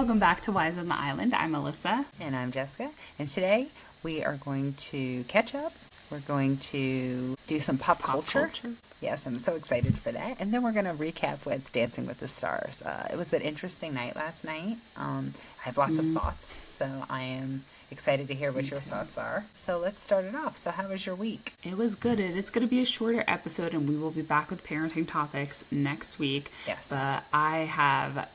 welcome back to Wives on the Island. I'm Alyssa. And I'm Jessica. And today we are going to catch up. We're going to do some pop culture. Yes, I'm so excited for that. And then we're going to recap with Dancing with the Stars. It was an interesting night last night. I have lots of thoughts, so I am excited to hear what your thoughts are. So let's start it off. So how was your week? It was good. It is going to be a shorter episode, and we will be back with parenting topics next week. Yes. But I have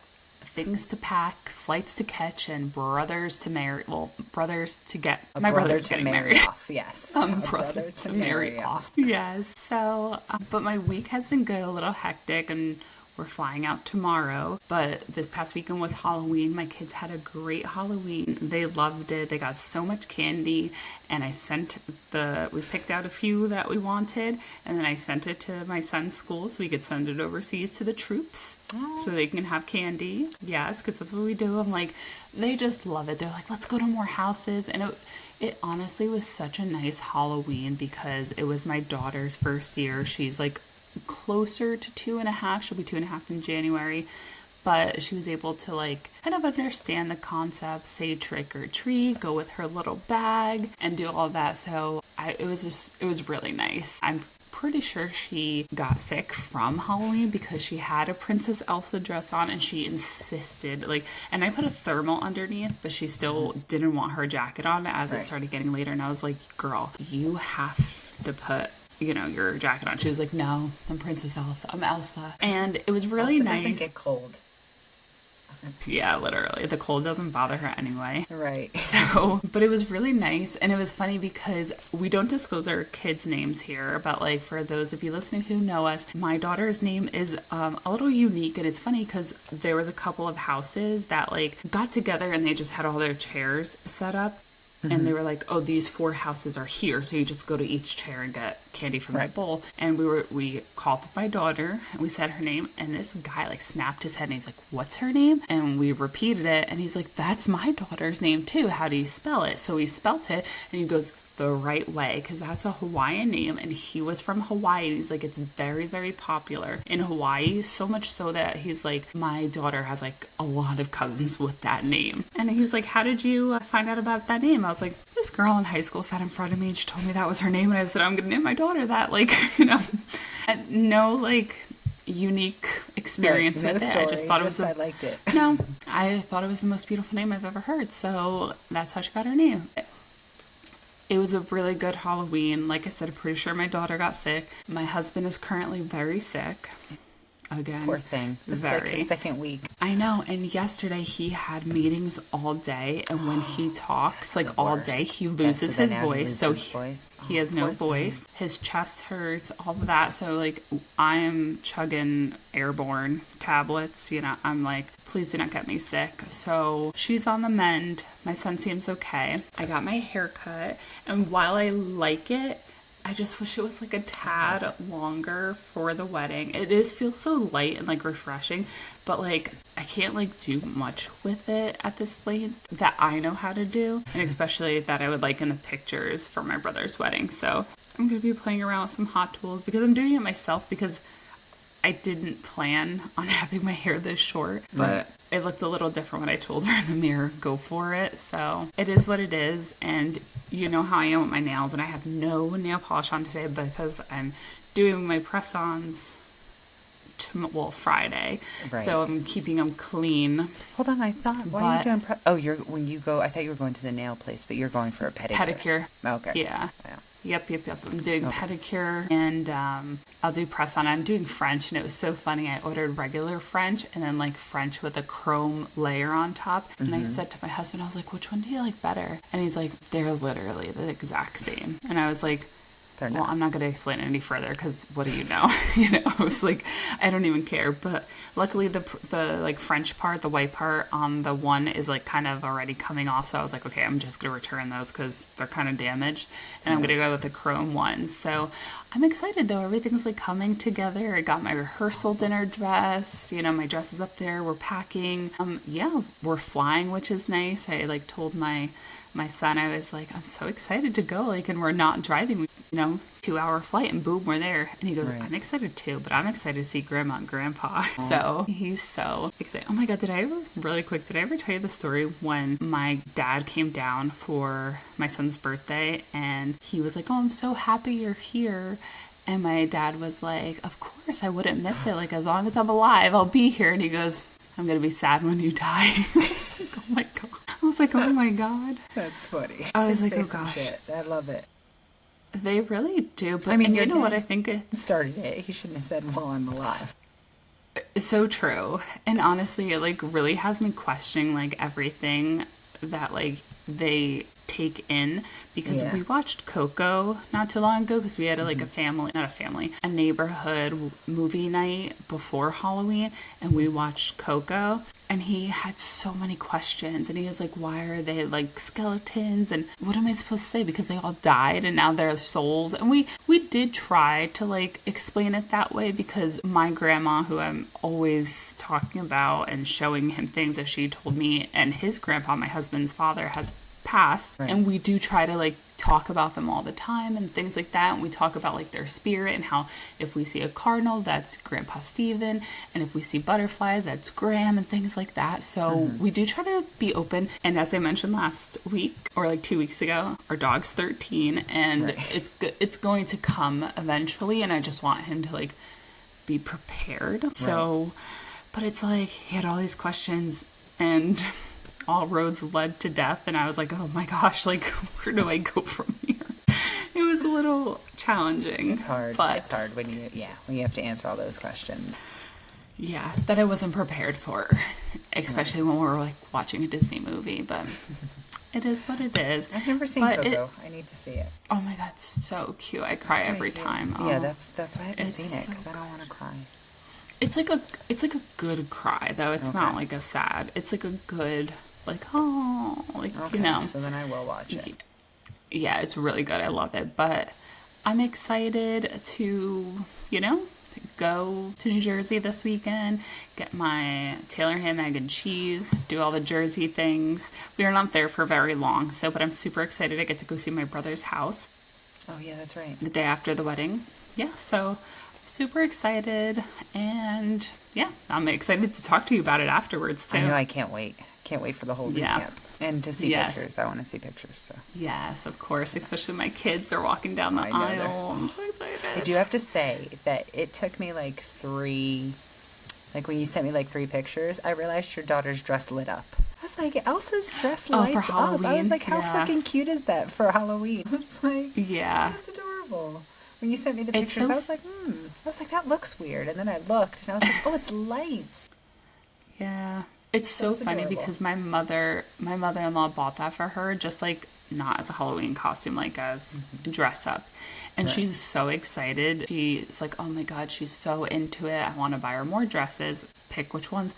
things to pack, flights to catch, and brothers to marry. Well, brothers to get. My brother's getting married off. Yes. Brother to marry off. Yes. So, but my week has been good. A little hectic, and we're flying out tomorrow. But this past weekend was Halloween. My kids had a great Halloween. They loved it. They got so much candy. And we picked out a few that we wanted. And then I sent it to my son's school so we could send it overseas to the troops. So they can have candy. Yes, because that's what we do. I'm like, they just love it. They're like, let's go to more houses. And it honestly was such a nice Halloween because it was my daughter's first year. She's like closer to 2.5. She'll be 2.5 in January. But she was able to like kind of understand the concept, say trick or treat, go with her little bag and do all that. So it was really nice. I'm pretty sure she got sick from Halloween because she had a Princess Elsa dress on and she insisted and I put a thermal underneath, but she still didn't want her jacket on as it started getting later. And I was like, girl, you have to put your jacket on. She was like, no, I'm Princess Elsa. I'm Elsa. And it was really Elsa nice. Doesn't get cold. Yeah, literally. The cold doesn't bother her anyway. Right. But it was really nice. And it was funny because we don't disclose our kids' names here. But for those of you listening who know us, my daughter's name is a little unique. And it's funny because there was a couple of houses that got together and they just had all their chairs set up. And they were like, oh, these 4 houses are here. So you just go to each chair and get candy from the bowl. And we called my daughter and we said her name. And this guy snapped his head and he's like, what's her name? And we repeated it. And he's like, that's my daughter's name too. How do you spell it? So he spelt it and he goes, the right way, because that's a Hawaiian name and he was from Hawaii and he's like, it's very, very popular in Hawaii, so much so that he's like, my daughter has a lot of cousins with that name. And he was like, how did you find out about that name? I was like, this girl in high school sat in front of me and she told me that was her name and I said, I'm gonna name my daughter that. No unique experience with it. I just thought I liked it. No, I thought it was the most beautiful name I've ever heard, so that's how she got her name. It was a really good Halloween. Like I said, I'm pretty sure my daughter got sick. My husband is currently very sick. Again. Poor thing. This is his second week. I know. And yesterday he had meetings all day. And when he talks all day, he loses his voice. He has no voice. His chest hurts, all of that. So I am chugging airborne tablets. I'm like, please do not get me sick. So she's on the mend. My son seems okay. I got my hair cut. And while I like it, I just wish it was a tad longer for the wedding. It feels so light and refreshing, but I can't do much with it at this length that I know how to do, and especially that I would in the pictures for my brother's wedding. So I'm going to be playing around with some hot tools because I'm doing it myself because I didn't plan on having my hair this short, but it looked a little different when I told her in the mirror, go for it. So it is what it is. And you know how I am with my nails, and I have no nail polish on today because I'm doing my press-ons Friday. Right. So I'm keeping them clean. Hold on, I thought, why are you doing I thought you were going to the nail place, but you're going for a pedicure. Pedicure. Okay. Yeah. Yep. I'm doing pedicure and I'll do press on. I'm doing French and it was so funny. I ordered regular French and then French with a chrome layer on top. And I said to my husband, I was like, which one do you like better? And he's like, they're literally the exact same. And I was like, well, I'm not going to explain it any further because what do you know? I was like, I don't even care. But luckily the French part, the white part on the one is kind of already coming off. So I was like, okay, I'm just going to return those because they're kind of damaged. And I'm going to go with the chrome ones. So I'm excited though. Everything's coming together. I got my rehearsal dinner dress. My dress is up there. We're packing. We're flying, which is nice. I told my son, I was like, I'm so excited to go, and we're not driving, 2-hour flight and boom, we're there. And he goes, Right. I'm excited too, but I'm excited to see Grandma and Grandpa. So he's so excited. Oh my God, did I ever tell you the story when my dad came down for my son's birthday and he was like, oh, I'm so happy you're here. And my dad was like, of course, I wouldn't miss it. Like, as long as I'm alive, I'll be here. And he goes, I'm going to be sad when you die. I was like, oh my God. That's funny. I was like, Say oh some gosh. shit. I love it. They really do. But I mean, and your you know what dad I think started it. He shouldn't have said, while I'm alive. it's so true. And honestly, it like really has me questioning like everything that like they take in, because Yeah. we watched Coco not too long ago because we had a neighborhood movie night before Halloween, and we watched Coco, and he had so many questions, and he was like, why are they like skeletons, and what am I supposed to say, because they all died and now they're souls. And we did try to like explain it that way, because my grandma, who I'm always talking about and showing him things that she told me, and his grandpa, my husband's father, has passed. Right. And we do try to like talk about them all the time and things like that. And we talk about like their spirit and how if we see a cardinal, that's Grandpa Stephen, and if we see butterflies, that's Graham, and things like that. So we do try to be open. And as I mentioned last week or like 2 weeks ago, our dog's 13, and Right. it's going to come eventually, and I just want him to like be prepared. So, but it's like he had all these questions, and all roads led to death, and I was like, oh my gosh, like where do I go from here? It was a little challenging. It's hard. But It's hard when you have to answer all those questions. yeah, that I wasn't prepared for, especially when we were like watching a Disney movie. But it is what it is. I've never seen But Coco. I need to see it. Oh my God, it's so cute. I cry every time. Yeah, Oh, that's why I haven't it's seen it, so because I don't want to cry. it's like a good cry though. It's not Okay. like a sad. It's like a good like, oh, like Okay, you know. so then I will watch it. Yeah, it's really good. I love it. But I'm excited to, go to New Jersey this weekend, get my Taylor ham, egg, and cheese, do all the Jersey things. We are not there for very long, but I'm super excited. I get to go see my brother's house Oh, yeah, that's right. the day after the wedding. Yeah, so super excited. And yeah, I'm excited to talk to you about it afterwards, too. I know, I can't wait. Can't wait for the whole Yeah. recap. And to see Yes. pictures. I want to see pictures. So Yes, of course, especially my kids. They're walking down the I know they're- aisle. I'm so excited. I do have to say that it took me like when you sent me like 3 pictures, I realized your daughter's dress lit up. I was like, Elsa's dress Oh, for lights up. I was Halloween? like, how Yeah. freaking cute is that for Halloween? I was like, Yeah. that's adorable. When you sent me the It's pictures, so I was like, that looks weird. And then I looked and I was like, oh, it's lights. Yeah. It's so That's funny adorable. because my mother-in-law bought that for her, just like not as a Halloween costume, like as dress up. And Right. she's so excited. She's like, oh my God, she's so into it. I want to buy her more dresses, pick which ones.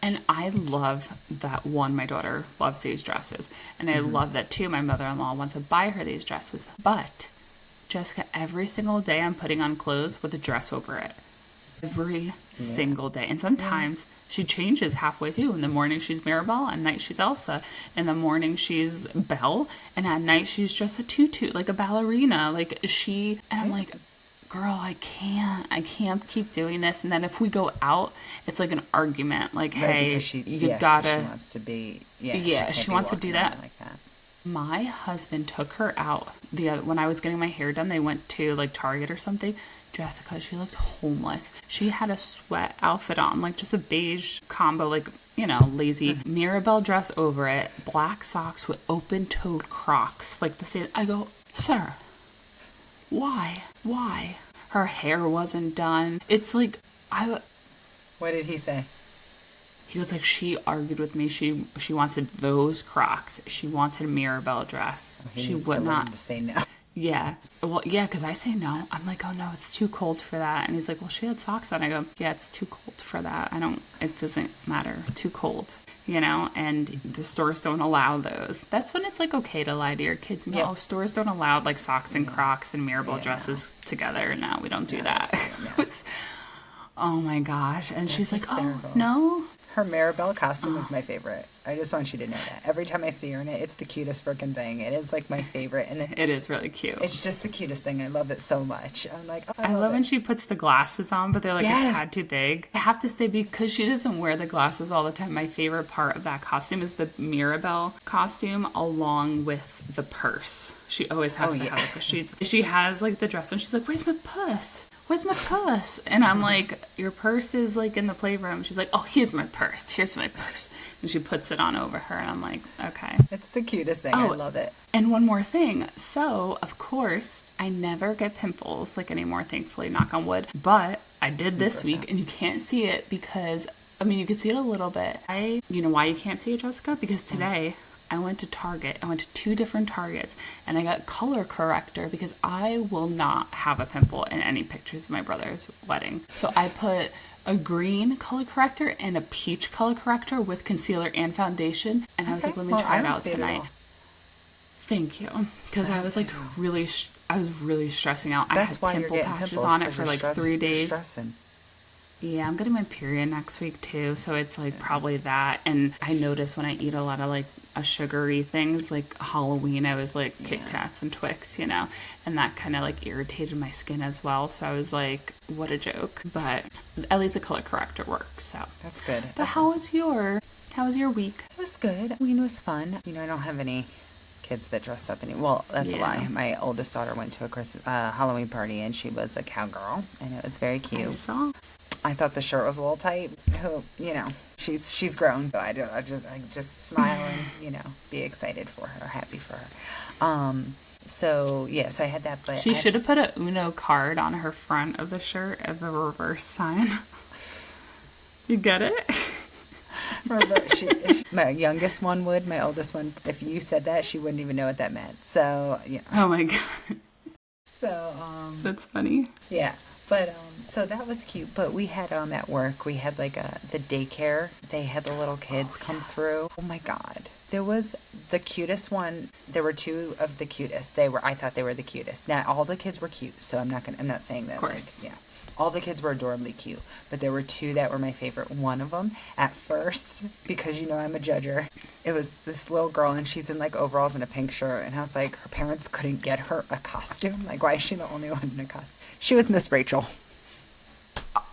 And I love that one. My daughter loves these dresses. And I love that too. My mother-in-law wants to buy her these dresses. But Jessica, every single day I'm putting on clothes with a dress over it. Every single day. And sometimes she changes halfway too. In the morning she's Mirabelle, at night she's Elsa. In the morning she's Belle, and at night she's just a tutu, like a ballerina. And I'm like, girl, I can't keep doing this. And then if we go out, it's like an argument. Like, Right, hey, because she gotta. wants to be, She wants to do that. like that. My husband took her out when I was getting my hair done. They went to like Target or something. Jessica, she looked homeless. She had a sweat outfit on, like just a beige combo, like, lazy Mirabelle dress over it, black socks with open-toed Crocs, like the same. I go, sir, why? Her hair wasn't done. It's like, What did he say? he was like, she argued with me. She wanted those Crocs. She wanted a Mirabelle dress. He She needs would to learn not. to say no. Yeah. Well, yeah, because I say no. I'm like, oh no, it's too cold for that. And he's like, well, she had socks on. I go, yeah, it's too cold for that. It doesn't matter. Too cold, and the stores don't allow those. That's when it's like okay to lie to your kids. No, Yep. stores don't allow like socks and Crocs and Mirabelle dresses together. No, we don't do that. that's- no. Oh my gosh. And she's like, hysterical. oh, no. Her Maribel costume is my favorite. I just want you to know that. Every time I see her in it, it's the cutest freaking thing. It is like my favorite. And it is really cute. It's just the cutest thing. I love it so much. I'm like, oh, I love when she puts the glasses on, but they're like yes. a tad too big. I have to say, because she doesn't wear the glasses all the time, my favorite part of that costume is the Mirabelle costume along with the purse. She always has to have it. She has like the dress and she's like, where's my purse? Where's my purse? And I'm like, your purse is like in the playroom. She's like, oh, here's my purse. Here's my purse. And she puts it on over her. And I'm like, okay. It's the cutest thing. I love it. And one more thing. So, of course, I never get pimples like anymore, thankfully, knock on wood. But I did this week, and you can't see it because, I mean, you can see it a little bit. You know why you can't see it, Jessica? Because today I went to Target. I went to 2 different Targets and I got color corrector because I will not have a pimple in any pictures of my brother's wedding. So I put a green color corrector and a peach color corrector with concealer and foundation. And I was like, let me try it out tonight. Thank you. Because I was like I was really stressing out. That's I had pimple patches on it for like 3 days. Stressing. Yeah, I'm getting my period next week too, so it's like probably that. And I notice when I eat a lot of like sugary things, like Halloween, I was like Kit Kats and Twix, you know, and that kind of like irritated my skin as well. So I was like, what a joke. But at least the color corrector works. So that's good. But how was your week? It was good. Halloween was fun. You know, I don't have any kids that dress up anymore. Well, that's a lie. My oldest daughter went to a Halloween party and she was a cowgirl, and it was very cute. I thought the shirt was a little tight. You know, she's grown, but I just smile and, you know, be excited for her, happy for her. So I had that. But she should have put a Uno card on her front of the shirt of a reverse sign. You get it? My youngest one would. My oldest one, if you said that, she wouldn't even know what that meant. So yeah. Oh my god. So that's funny. Yeah. But, so that was cute. But we had, at work, we had, like, the daycare. They had the little kids come through. Oh, my God. There was the cutest one. There were 2 of the cutest. I thought they were the cutest. Now, all the kids were cute, so I'm not saying that. Of course. Like, yeah. All the kids were adorably cute. But there were 2 that were my favorite. One of them, at first, because, you know, I'm a judger, it was this little girl, and she's in, like, overalls and a pink shirt. And I was like, her parents couldn't get her a costume. Like, why is she the only one in a costume? She was Miss Rachel.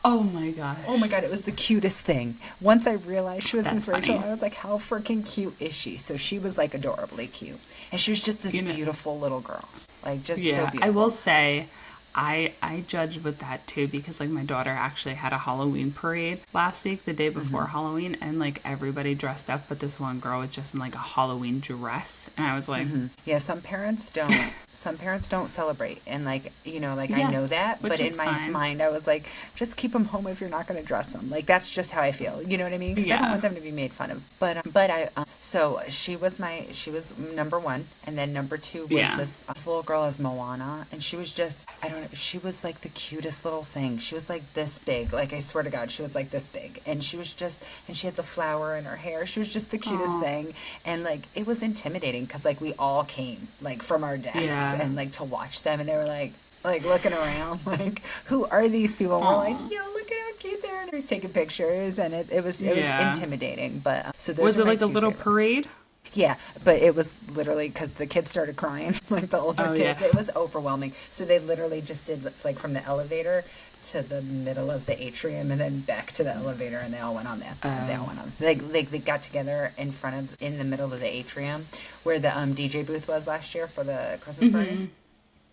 Oh my god. Oh my god, it was the cutest thing. Once I realized she was Miss Rachel, I was like, how freaking cute is she? So she was like adorably cute. And she was just this beautiful little girl. Like just so beautiful. I will say I judge with that too, because like my daughter actually had a Halloween parade last week, the day before Halloween, and like everybody dressed up, but this one girl was just in like a Halloween dress, and I was like, yeah, some parents don't. Some parents don't celebrate, and like, you know, like I know that, but in my mind I was like, just keep them home if you're not going to dress them. Like that's just how I feel. You know what I mean? Because I don't want them to be made fun of. But I so she was number 1, and then number 2 was this little girl as Moana, and she was just she was like the cutest little thing. She was like this big. Like I swear to God, she was like this big, and she had the flower in her hair. She was just the cutest thing, and like it was intimidating because like we all came like from our desks and like to watch them, and they were like looking around like, who are these people? And we're like, yo, look at how cute they are. And he's taking pictures, and it was intimidating. But so was it like a little parade? Yeah, but it was literally because the kids started crying, like the older kids. Yeah. It was overwhelming. So they literally just did like from the elevator to the middle of the atrium and then back to the elevator, and they all went on that. They all went on. They got together in the middle of the atrium where the DJ booth was last year for the Christmas party,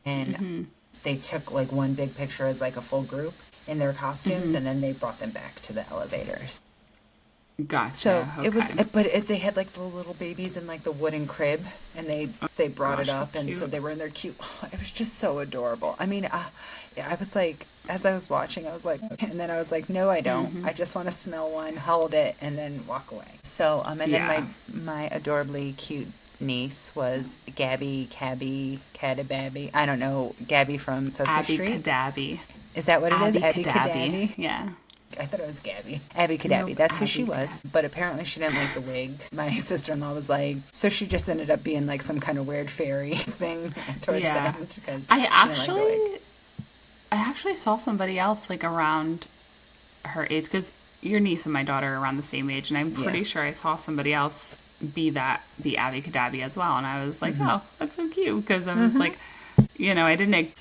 and they took like one big picture as like a full group in their costumes, and then they brought them back to the elevators. Gotcha. So it was, they had like the little babies in like the wooden crib, and they brought it up, and so they were in their cute. Oh, it was just so adorable. I mean, I was like, as I was watching, I was like, and then I was like, no, I don't. I just want to smell one, hold it, and then walk away. So and then my adorably cute niece was Gabby, Cadababby. I don't know, Gabby from Sesame Street. Abby Cadabby. Is that what it is? Abby Cadabby. Yeah. I thought it was Gabby. Abby Cadabby. Nope, that's who she was. But apparently she didn't like the wigs. My sister-in-law was like, so she just ended up being like some kind of weird fairy thing towards the end. Because I actually saw somebody else like around her age, because your niece and my daughter are around the same age, and I'm pretty sure I saw somebody else be Abby Kadabi as well, and I was like, oh, that's so cute, because I was like, you know, I didn't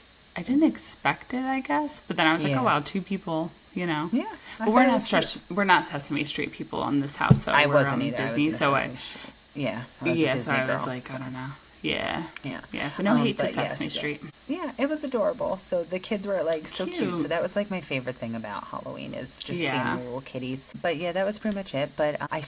expect it, I guess, but then I was like, oh wow, 2 people, you know. Yeah. But we're not Sesame Street people on this house, so I we're wasn't either. Disney, I was so I was a Disney so I was girl, like, so. I don't know. Yeah. Yeah. But no hate to but Sesame yes, Street. Yeah, it was adorable. So the kids were like so cute. So Cute. that was like my favorite thing about Halloween is just seeing Yeah. the little kitties. But yeah, that was pretty much it. But I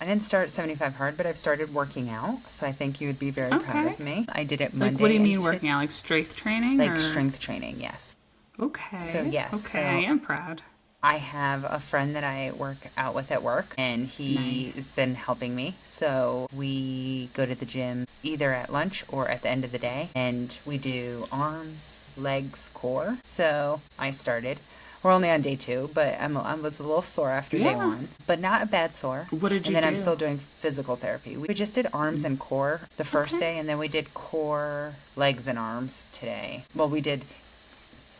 didn't start 75 hard, but I've started working out. So I think you would be very proud of me. I did it Monday. Like, what do you mean working out? Like strength training? Like or? strength training, yes. Okay. So, yes, Okay, I am proud. I have a friend that I work out with at work, and he's been helping me. So we go to the gym either at lunch or at the end of the day, and we do arms, legs, core. So I started. We're only on day 2, but I was a little sore after day 1, but not a bad sore. What did you do? And then I'm do? still doing physical therapy. We just did arms and core the first day, and then we did core, legs, and arms today. Well, we did...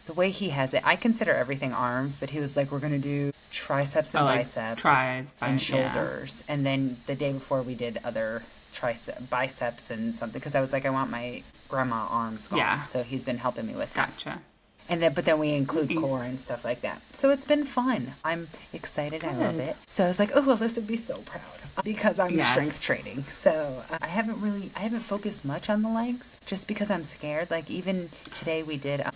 The way he has it, I consider everything arms, but he was like, we're going to do triceps and biceps and shoulders. And then the day before we did other biceps and something, because I was like, I want my grandma arms gone. Yeah. So he's been helping me with that. Gotcha. But then we include core and stuff like that. So it's been fun. I'm excited. Good. I love it. So I was like, oh, Alyssa would be so proud because I'm strength training. So I haven't focused much on the legs just because I'm scared. Like even today we did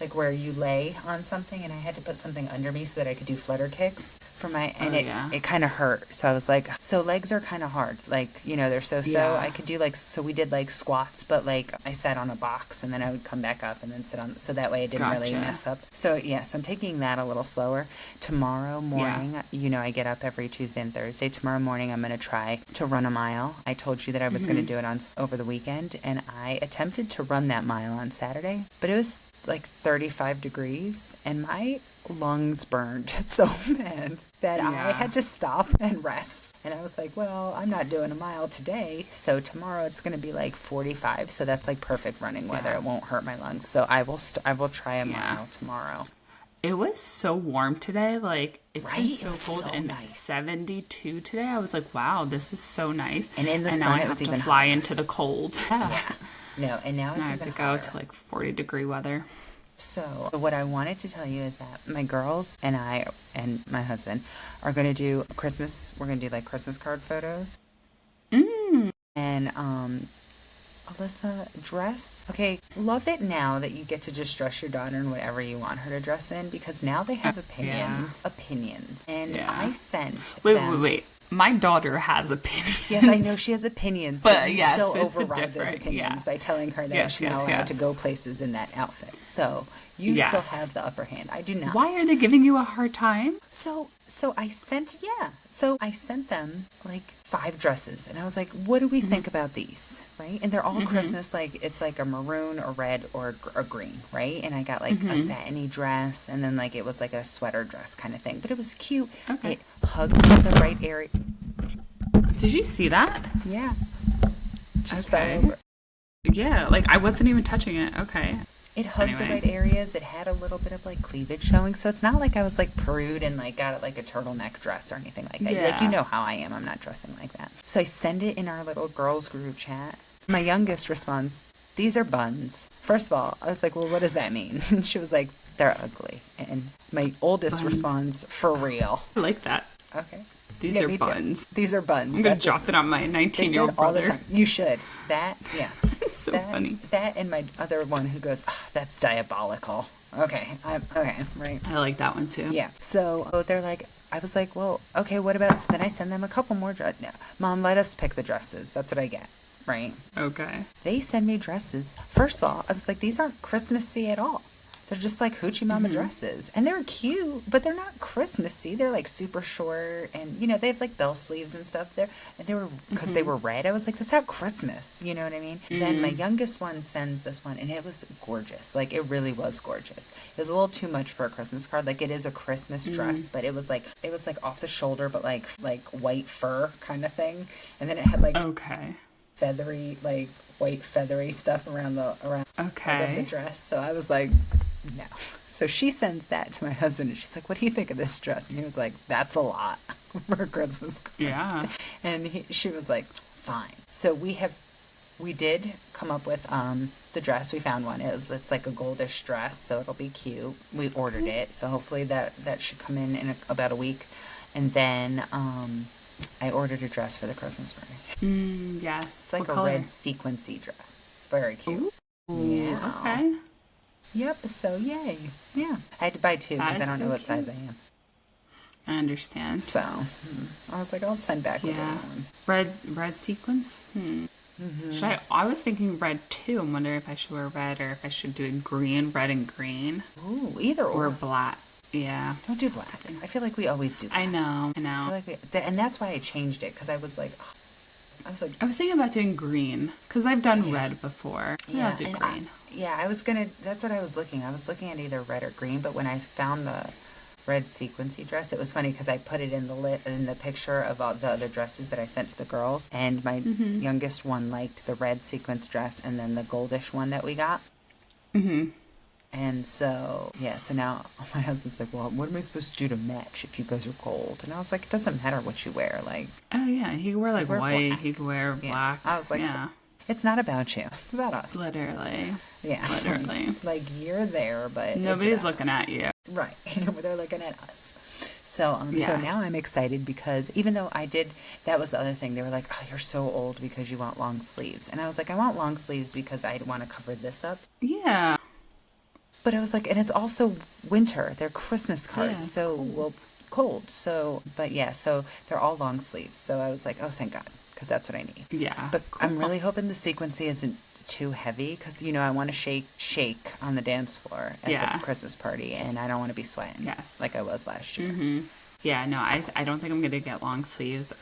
like where you lay on something, and I had to put something under me so that I could do flutter kicks for my, and it kind of hurt. So I was like, so legs are kind of hard. Like, you know, they're so. I could do like, so we did like squats, but like I sat on a box and then I would come back up and then sit on, so that way it didn't really mess up. So yeah, so I'm taking that a little slower. Tomorrow morning, you know, I get up every Tuesday and Thursday. Tomorrow morning, I'm going to try to run a mile. I told you that I was going to do it over the weekend, and I attempted to run that mile on Saturday, but it was like 35 degrees, and my lungs burned so bad that I had to stop and rest. And I was like, well, I'm not doing a mile today, so tomorrow it's going to be like 45, so that's like perfect running weather. It won't hurt my lungs. So I will try a mile tomorrow. It was so warm today. Like, it's been so cold, and nice. 72 today. I was like, wow, this is so nice. And in the sun, now I it was have even to fly hotter. into the cold. Yeah. No, and now it's I even have to hotter. go to like 40-degree weather. So what I wanted to tell you is that my girls and I and my husband are going to do Christmas. We're going to do like Christmas card photos. And Alyssa, dress. Okay, love it now that you get to just dress your daughter in whatever you want her to dress in, because now they have opinions. And I sent Wait. My daughter has opinions. Yes, I know she has opinions, but you still it's override those opinions by telling her that she's not allowed to go places in that outfit. So you still have the upper hand. I do not. Why are they giving you a hard time? So I sent them like 5 dresses, and I was like, what do we think about these, right? And they're all Christmas, like it's like a maroon, a red, or a green, right? And I got like a satiny dress, and then like it was like a sweater dress kind of thing, but it was cute. Okay. It hugged the right area. Did you see that? Yeah. Just fell over. Yeah, like I wasn't even touching it. Okay. It hugged the right areas. It had a little bit of like cleavage showing, so it's not like I was like prude and like got like a turtleneck dress or anything like that. Like, you know how I am. I'm not dressing like that. So I send it in our little girls group chat. My youngest responds, "These are buns." First of all, I was like, "Well, what does that mean?" And she was like, "They're ugly." And my oldest responds, "For real." I like that. Okay. These are buns. These are buns. I'm going to drop it on my 19-year-old all the brother. time. You should. That, yeah. So funny. That and my other one who goes, that's diabolical. Okay. Okay, right. I like that one too. Yeah. So they're like, I was like, well, okay, what about, so then I send them a couple more dresses. No, Mom, let us pick the dresses. That's what I get. Right? Okay. They send me dresses. First of all, I was like, these aren't Christmassy at all. They're just like hoochie mama dresses. And they're cute, but they're not Christmassy. They're like super short, and, you know, they have like bell sleeves and stuff there. And they were, because they were red, I was like, that's not Christmas. You know what I mean? Then my youngest one sends this one, and it was gorgeous. Like, it really was gorgeous. It was a little too much for a Christmas card. Like, it is a Christmas dress, but it was like off the shoulder, but like white fur kind of thing. And then it had like feathery, like white feathery stuff around of the dress. So I was like, No. So she sends that to my husband, and she's like, what do you think of this dress? And he was like, that's a lot for a Christmas card. Yeah. And she was like, fine. So we did come up with the dress. We found one. It's like a goldish dress, so it'll be cute. We ordered it, so hopefully that should come in about a week. And then I ordered a dress for the Christmas party. Yes. It's like what a color? red sequency dress. It's very cute. Ooh, Yeah. okay. Yep. So yay. Yeah. I had to buy two because I don't know what size I am. I understand. So I was like, I'll send back with one. Red sequins? Mm-hmm. I was thinking red too. I'm wondering if I should wear red or if I should do it green, red and green. Ooh, either or black. Yeah. Don't do black. I feel like we always do black. I know. I feel like and that's why I changed it, because I was thinking about doing green because I've done red before. Yeah, I'll do green. That's what I was looking. I was looking at either red or green, but when I found the red sequency dress, it was funny because I put it in the picture of all the other dresses that I sent to the girls, and my youngest one liked the red sequence dress and then the goldish one that we got. And so now my husband's like, well, what am I supposed to do to match if you guys are cold? And I was like, it doesn't matter what you wear. Like, oh yeah, he could wear like white, he could wear black. I was like, so, it's not about you, it's about us. Literally. Yeah. Literally. Like you're there, but nobody's looking at you. Right. They're looking at us. So now I'm excited because even though that was the other thing. They were like, oh, you're so old because you want long sleeves. And I was like, I want long sleeves because I want to cover this up. Yeah. But I was like, and it's also winter. They're Christmas cards. Yeah, so cold. So, but yeah, so they're all long sleeves. So I was like, oh, thank God, because that's what I need. Yeah. But cool. I'm really hoping the sequency isn't too heavy because, I want to shake on the dance floor at the Christmas party, and I don't want to be sweating like I was last year. Mm-hmm. Yeah, no, I don't think I'm going to get long sleeves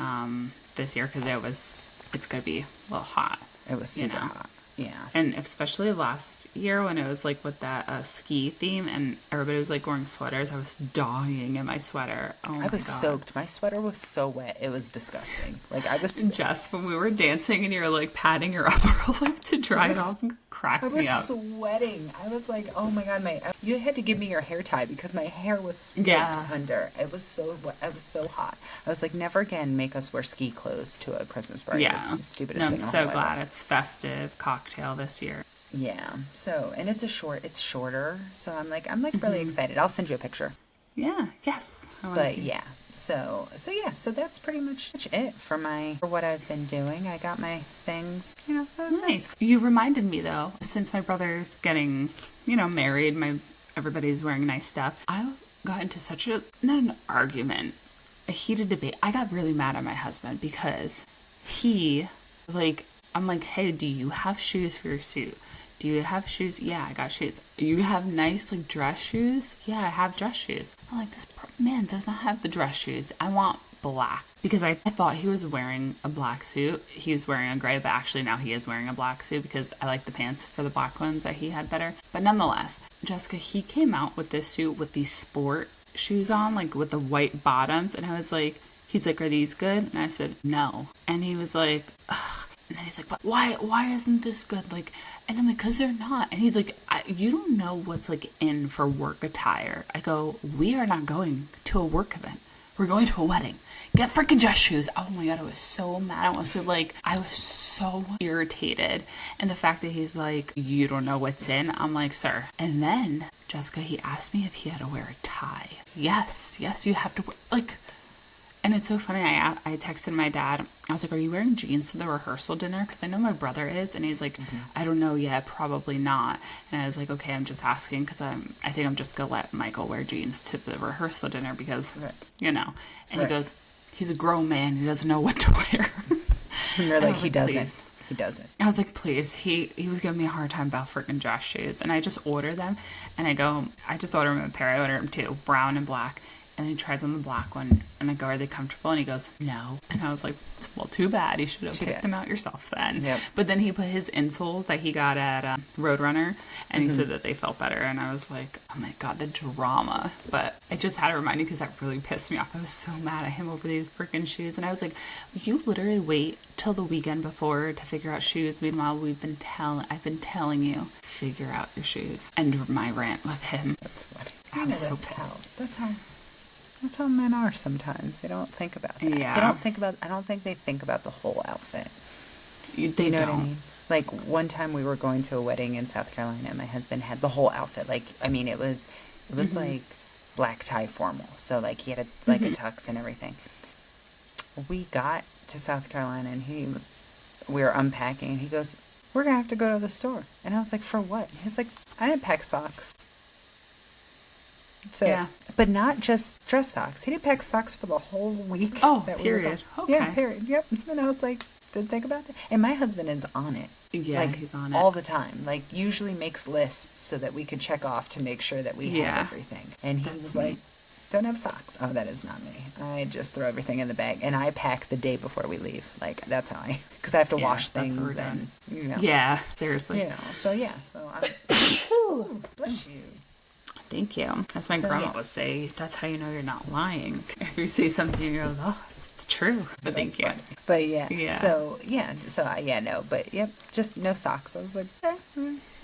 this year because it's going to be a little hot. It was super hot. Yeah. And especially last year when it was like with that ski theme and everybody was like wearing sweaters, I was dying in my sweater. Oh my God. Soaked. My sweater was so wet. It was disgusting. Like I was... Jess, when we were dancing and you were like patting your upper lip to dry it off, cracked me up. I was sweating. I was like, oh my God, you had to give me your hair tie because my hair was soaked under. It was so wet. It was so hot. I was like, never again make us wear ski clothes to a Christmas party. Yeah. It's the stupidest thing. I'm so glad it's festive cocktail this year. Yeah. So, and it's shorter. So I'm like really excited. I'll send you a picture. Yeah. Yes. So that's pretty much it for what I've been doing. I got my things, that was nice. You reminded me though, since my brother's getting, married, everybody's wearing nice stuff. I got into not an argument, a heated debate. I got really mad at my husband because I'm like, hey, do you have shoes for your suit? Do you have shoes? Yeah, I got shoes. You have nice dress shoes? Yeah, I have dress shoes. I'm like, this man does not have the dress shoes. I want black. Because I thought he was wearing a black suit. He was wearing a gray, but actually now he is wearing a black suit because I like the pants for the black ones that he had better. But nonetheless, Jessica, he came out with this suit with these sport shoes on, with the white bottoms. And I was like, he's like, are these good? And I said, no. And he was like, ugh. And then he's like, but why isn't this good? And I'm like, because they're not. And he's like, you don't know what's in for work attire. I go, we are not going to a work event. We're going to a wedding. Get freaking dress shoes. Oh my God, I was so mad. I was so irritated. And the fact that he's like, you don't know what's in. I'm like, sir. And then, Jessica, he asked me if he had to wear a tie. Yes, you have to wear, and it's so funny. I texted my dad. I was like, are you wearing jeans to the rehearsal dinner? Because I know my brother is. And he's like, I don't know yet. Probably not. And I was like, okay, I'm just asking because I think I'm just going to let Michael wear jeans to the rehearsal dinner because, And he goes, he's a grown man. He doesn't know what to wear. And you're like, he doesn't. Please. He doesn't. I was like, please. He was giving me a hard time about freaking dress shoes. And I just ordered them. And I just ordered them in a pair. I ordered them two, brown and black. And he tries on the black one, and I go, are they comfortable? And he goes, no. And I was like, well, too bad. You should have picked them out yourself then. Yep. But then he put his insoles that he got at Roadrunner, and he said that they felt better. And I was like, oh my God, the drama. But I just had to remind you because that really pissed me off. I was so mad at him over these freaking shoes. And I was like, you literally wait till the weekend before to figure out shoes. Meanwhile, I've been telling you, figure out your shoes. And my rant with him. That's funny. I was so pissed. That's how men are sometimes. They don't think about that. Yeah. They don't think about, I don't think they think about the whole outfit. They know don't. What I mean? Like one time we were going to a wedding in South Carolina and my husband had the whole outfit. Like, I mean, it was like black tie formal. So like he had a tux and everything. We got to South Carolina and we were unpacking and he goes, we're going to have to go to the store. And I was like, for what? He's like, I didn't pack socks. So, yeah. But not just dress socks. He didn't pack socks for the whole week. Oh, period. Okay. Yeah, period. Yep. And I was like, didn't think about that. And my husband is on it. Yeah, like, he's on it. All the time. Like, usually makes lists so that we could check off to make sure that we have everything. And he was like, don't have socks. Oh, that is not me. I just throw everything in the bag. And I pack the day before we leave. Like, that's how because I have to wash things. And, you know. Yeah, seriously. You know, so yeah. So I'm, bless you. Thank you. That's my grandma would say. That's how you know you're not lying. If you say something, you're like, oh, it's true. But thank you. Funny. But yeah. So no. But yep, just no socks. I was like,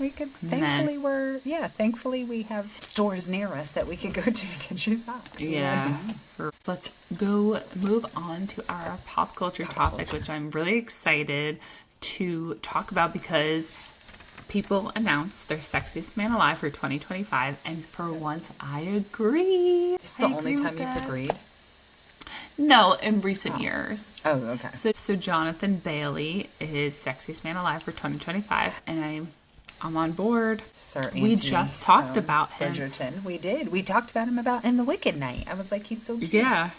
we could. Thankfully we have stores near us that we can go to get you socks. Yeah. Let's move on to our pop culture topic, which I'm really excited to talk about because people announced their Sexiest Man Alive for 2025, and for once, I agree. This is the only time you've agreed? No, in recent years. Oh, okay. So Jonthan Bailey is Sexiest Man Alive for 2025, and I'm on board. Sir we just talked about him. Bridgerton. We did. We talked about him in the Wicked night. I was like, he's so cute. Yeah.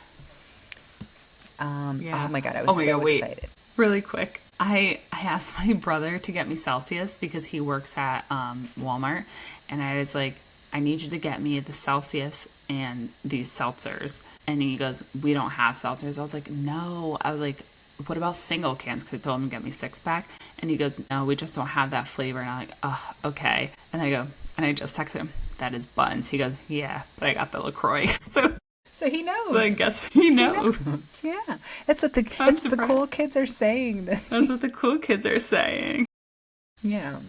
Oh my God, I was excited. Really quick. I asked my brother to get me Celsius because he works at Walmart, and I was like, I need you to get me the Celsius and these seltzers. And he goes, we don't have seltzers. I was like, no. I was like, what about single cans? Because I told him to get me 6-pack. And he goes, no, we just don't have that flavor. And I'm like, oh, okay. And then I go, and I just text him, that is Buns. He goes, yeah, but I got the LaCroix. So he knows. I guess he knows. Yeah. That's what the cool kids are saying. That's what the cool kids are saying. Yeah.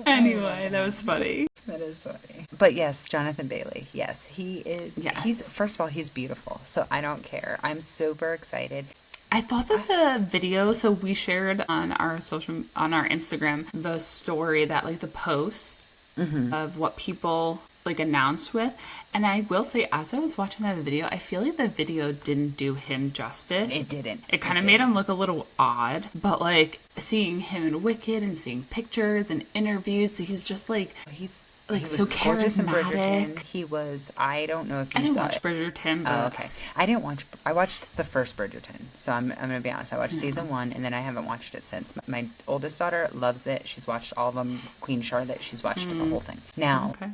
Anyway, that was funny. That is funny. But yes, Jonthan Bailey. Yes, he is. Yes. First of all, he's beautiful. So I don't care. I'm super excited. I thought that the video, so we shared on our Instagram, the story that like the post of what people like announced with, and I will say, as I was watching that video, I feel like the video didn't do him justice. It didn't. It kind of made him look a little odd, but like seeing him in Wicked and seeing pictures and interviews, he's just like he was so charismatic. In Bridgerton. He was. I don't know if you I didn't saw watch it. Bridgerton. But... Oh, okay. I watched the first Bridgerton, so I'm gonna be honest. I watched season 1, and then I haven't watched it since. My oldest daughter loves it. She's watched all of them. Queen Charlotte. She's watched the whole thing. Now. Okay.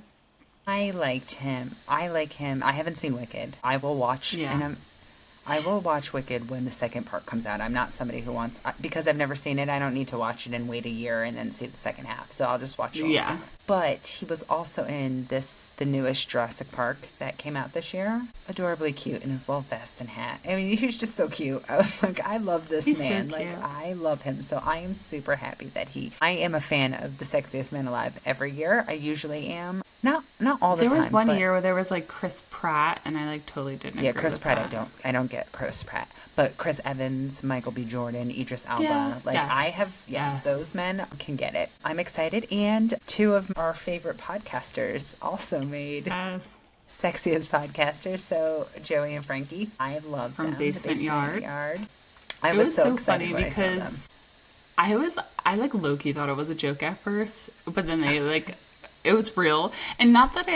I liked him. I like him. I haven't seen Wicked. I will watch, I will watch Wicked when the second part comes out. I'm not somebody who wants, because I've never seen it, I don't need to watch it and wait a year and then see the second half. So I'll just watch it all together. But he was also in the newest Jurassic Park that came out this year. Adorably cute in his little vest and hat. I mean, he's just so cute. I was like, I love this man. So like, I love him. So I am super happy that I am a fan of the Sexiest Man Alive every year. I usually am. Not all the time. There was one year where there was like Chris Pratt, and I like totally didn't agree Chris with Pratt, that. I don't get Chris Pratt. But Chris Evans, Michael B. Jordan, Idris Elba, those men can get it. I'm excited. And 2 of our favorite podcasters also made Sexiest podcasters. So Joey and Frankie, I love them. From Basement Yard. I was so excited when I saw them. I like low-key thought it was a joke at first, but then they like... It was real. And not that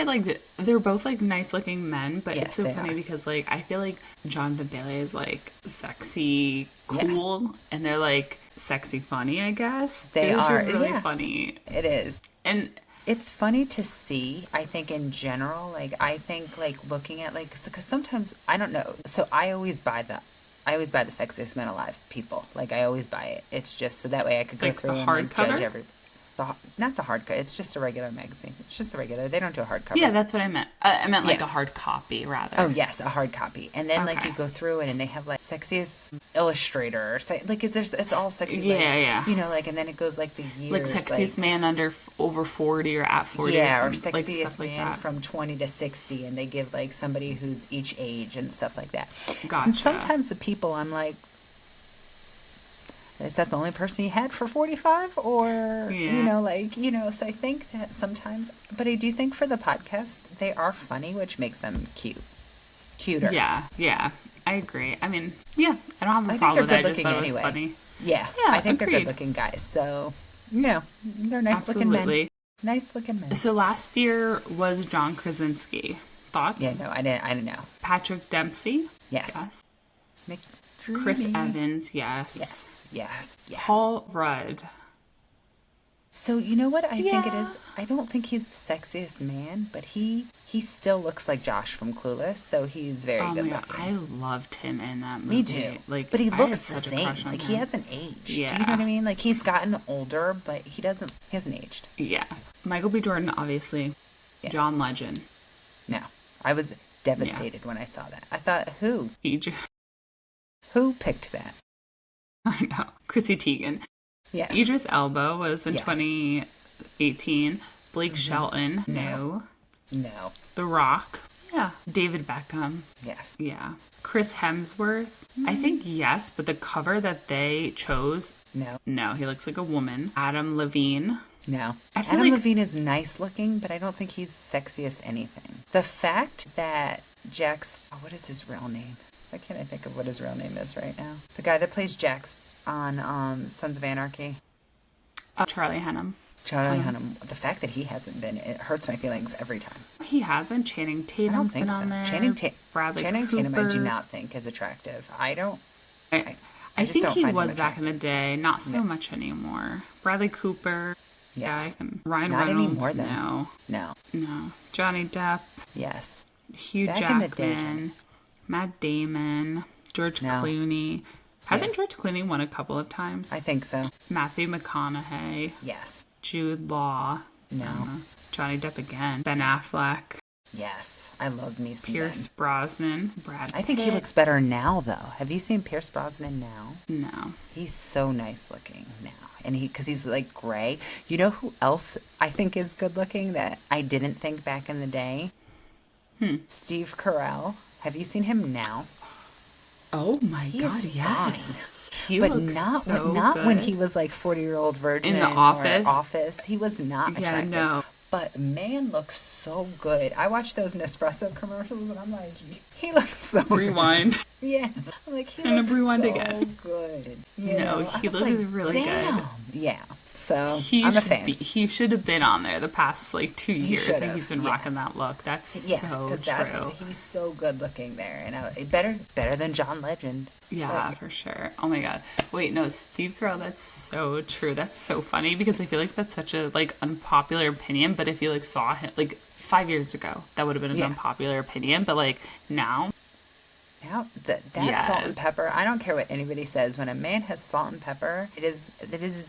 they're both like nice looking men, but it's so funny because like I feel like Jonthan Bailey is like sexy, cool, and they're like sexy funny, I guess. It was just really funny. It is. And It's funny to see, I think, in general. Like, I think, like, looking at, like, because sometimes, I don't know. So I always buy the Sexiest Men Alive people. Like, I always buy it. It's just so that way I could go Like through the and, like, judge hardcover? every. Not the hardcover. It's just a regular magazine. It's just a regular. They don't do a hardcover. Yeah, that's what I meant. I meant like Yeah. a hard copy, rather. Oh yes, a hard copy, and then like Okay. you go through it, and they have like Sexiest Illustrator, or like it's all sexy, Yeah, like, yeah. you know, like, and then it goes like the Like years, sexiest like, man under over 40 or at 40 yeah, or or something, like sexiest stuff like man that. from 20 to 60, and they give like somebody who's each age and stuff like that. Gotcha. And sometimes the people, I'm like, is that the only person you had for 45? Or, Yeah. like, so I think that sometimes, but I do think for the podcast, they are funny, which makes them cuter. Yeah, yeah. I agree. I mean, yeah, I don't have a I think problem they're with it. I good just looking thought it was anyway. funny. Yeah, Yeah, I think they're agreed. good looking guys. So, they're nice looking men. Absolutely. Nice looking men. So last year was John Krasinski. Thoughts? Yeah, no, I didn't know. Patrick Dempsey? Yes. Yes. McDreamy. Chris Evans? Yes. Yes. Paul Rudd? So you know what I think it Yeah. is? I don't think he's the sexiest man, but he still looks like Josh from Clueless, so he's very Oh good my god, looking. I loved him in that movie. Me too. Like, But he I looks had the such a same. crush on Like, him. he hasn't aged. Do you know Yeah. what I mean? Like, he's gotten older, but he hasn't aged. Yeah. Michael B. Jordan, obviously. Yes. John Legend. No. I was devastated when I saw that. I thought, who picked that? I know. Chrissy Teigen. Yes. Idris Elba was in Yes. 2018. Blake Shelton. No. No. No. The Rock. Yeah. David Beckham. Yes. Yeah. Chris Hemsworth. I think yes, but the cover that they chose, No. no, he looks like a woman. Adam Levine. No. I feel Adam like- Levine is nice looking, but I don't think he's sexy as anything. The fact that what is his real name? Why can't I think of what his real name is right now? The guy that plays Jax on Sons of Anarchy. Charlie Hunnam. Charlie Hunnam. The fact that he hasn't been, it hurts my feelings every time. He hasn't. Channing I don't Tatum's think been so. on there. Channing Bradley Tatum, I do Cooper. not think is attractive. I I just think don't he find him was back in the attractive. day. Not so No. much anymore. Bradley Cooper. Yes. Yeah, Ryan Not Reynolds. anymore, though. No. No. Johnny Depp. Yes. Hugh Back in the day, Jackman. Matt Damon. George No. Clooney. Hasn't George Clooney won a couple of times? I think so. Matthew McConaughey. Yes. Jude Law. No. Johnny Depp again. Ben Affleck. Yes. I love me some Pierce Ben. Brosnan. Brad I think he Pitt. looks better now, though. Have you seen Pierce Brosnan now? No. He's so nice looking now. And because he's like gray. You know who else I think is good looking that I didn't think back in the day? Steve Carell. Have you seen him now? Oh my He god, is yes. He But looks not so not when good. he was like 40-year-old virgin In The or Office? Office. He was not Yeah, attractive. no. But man looks so good. I watch those Nespresso commercials and I'm like, he looks so Rewind. good. Yeah. I'm like, he And looks rewind so again. good. No, I he was looks like, really good. damn. Yeah. So He I'm a should fan. he should have been on there the past like 2 years should that have, he's been yeah. rocking that look. That's Yeah, so because true. he's so good looking there, and better than John Legend. Yeah, for sure. Oh my god. Wait, no, Steve Carell, that's so true. That's so funny because I feel like that's such a like unpopular opinion, but if you like saw him like 5 years ago, that would have been an Yeah. unpopular opinion, but like now, Now that Yes. salt and pepper, I don't care what anybody says. When a man has salt and pepper, it is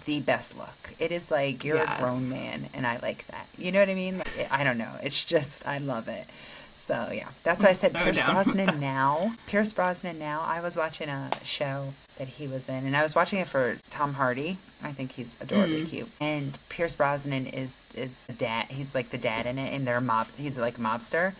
the best look. It is like you're Yes. a grown man, and I like that. You know what I mean? Like, I don't know. It's just I love it. So yeah, that's why I said So Pierce down. Brosnan now. Pierce Brosnan now. I was watching a show that he was in, and I was watching it for Tom Hardy. I think he's adorably cute. And Pierce Brosnan is the dad. He's like the dad in it, and they're mobs. He's like a mobster.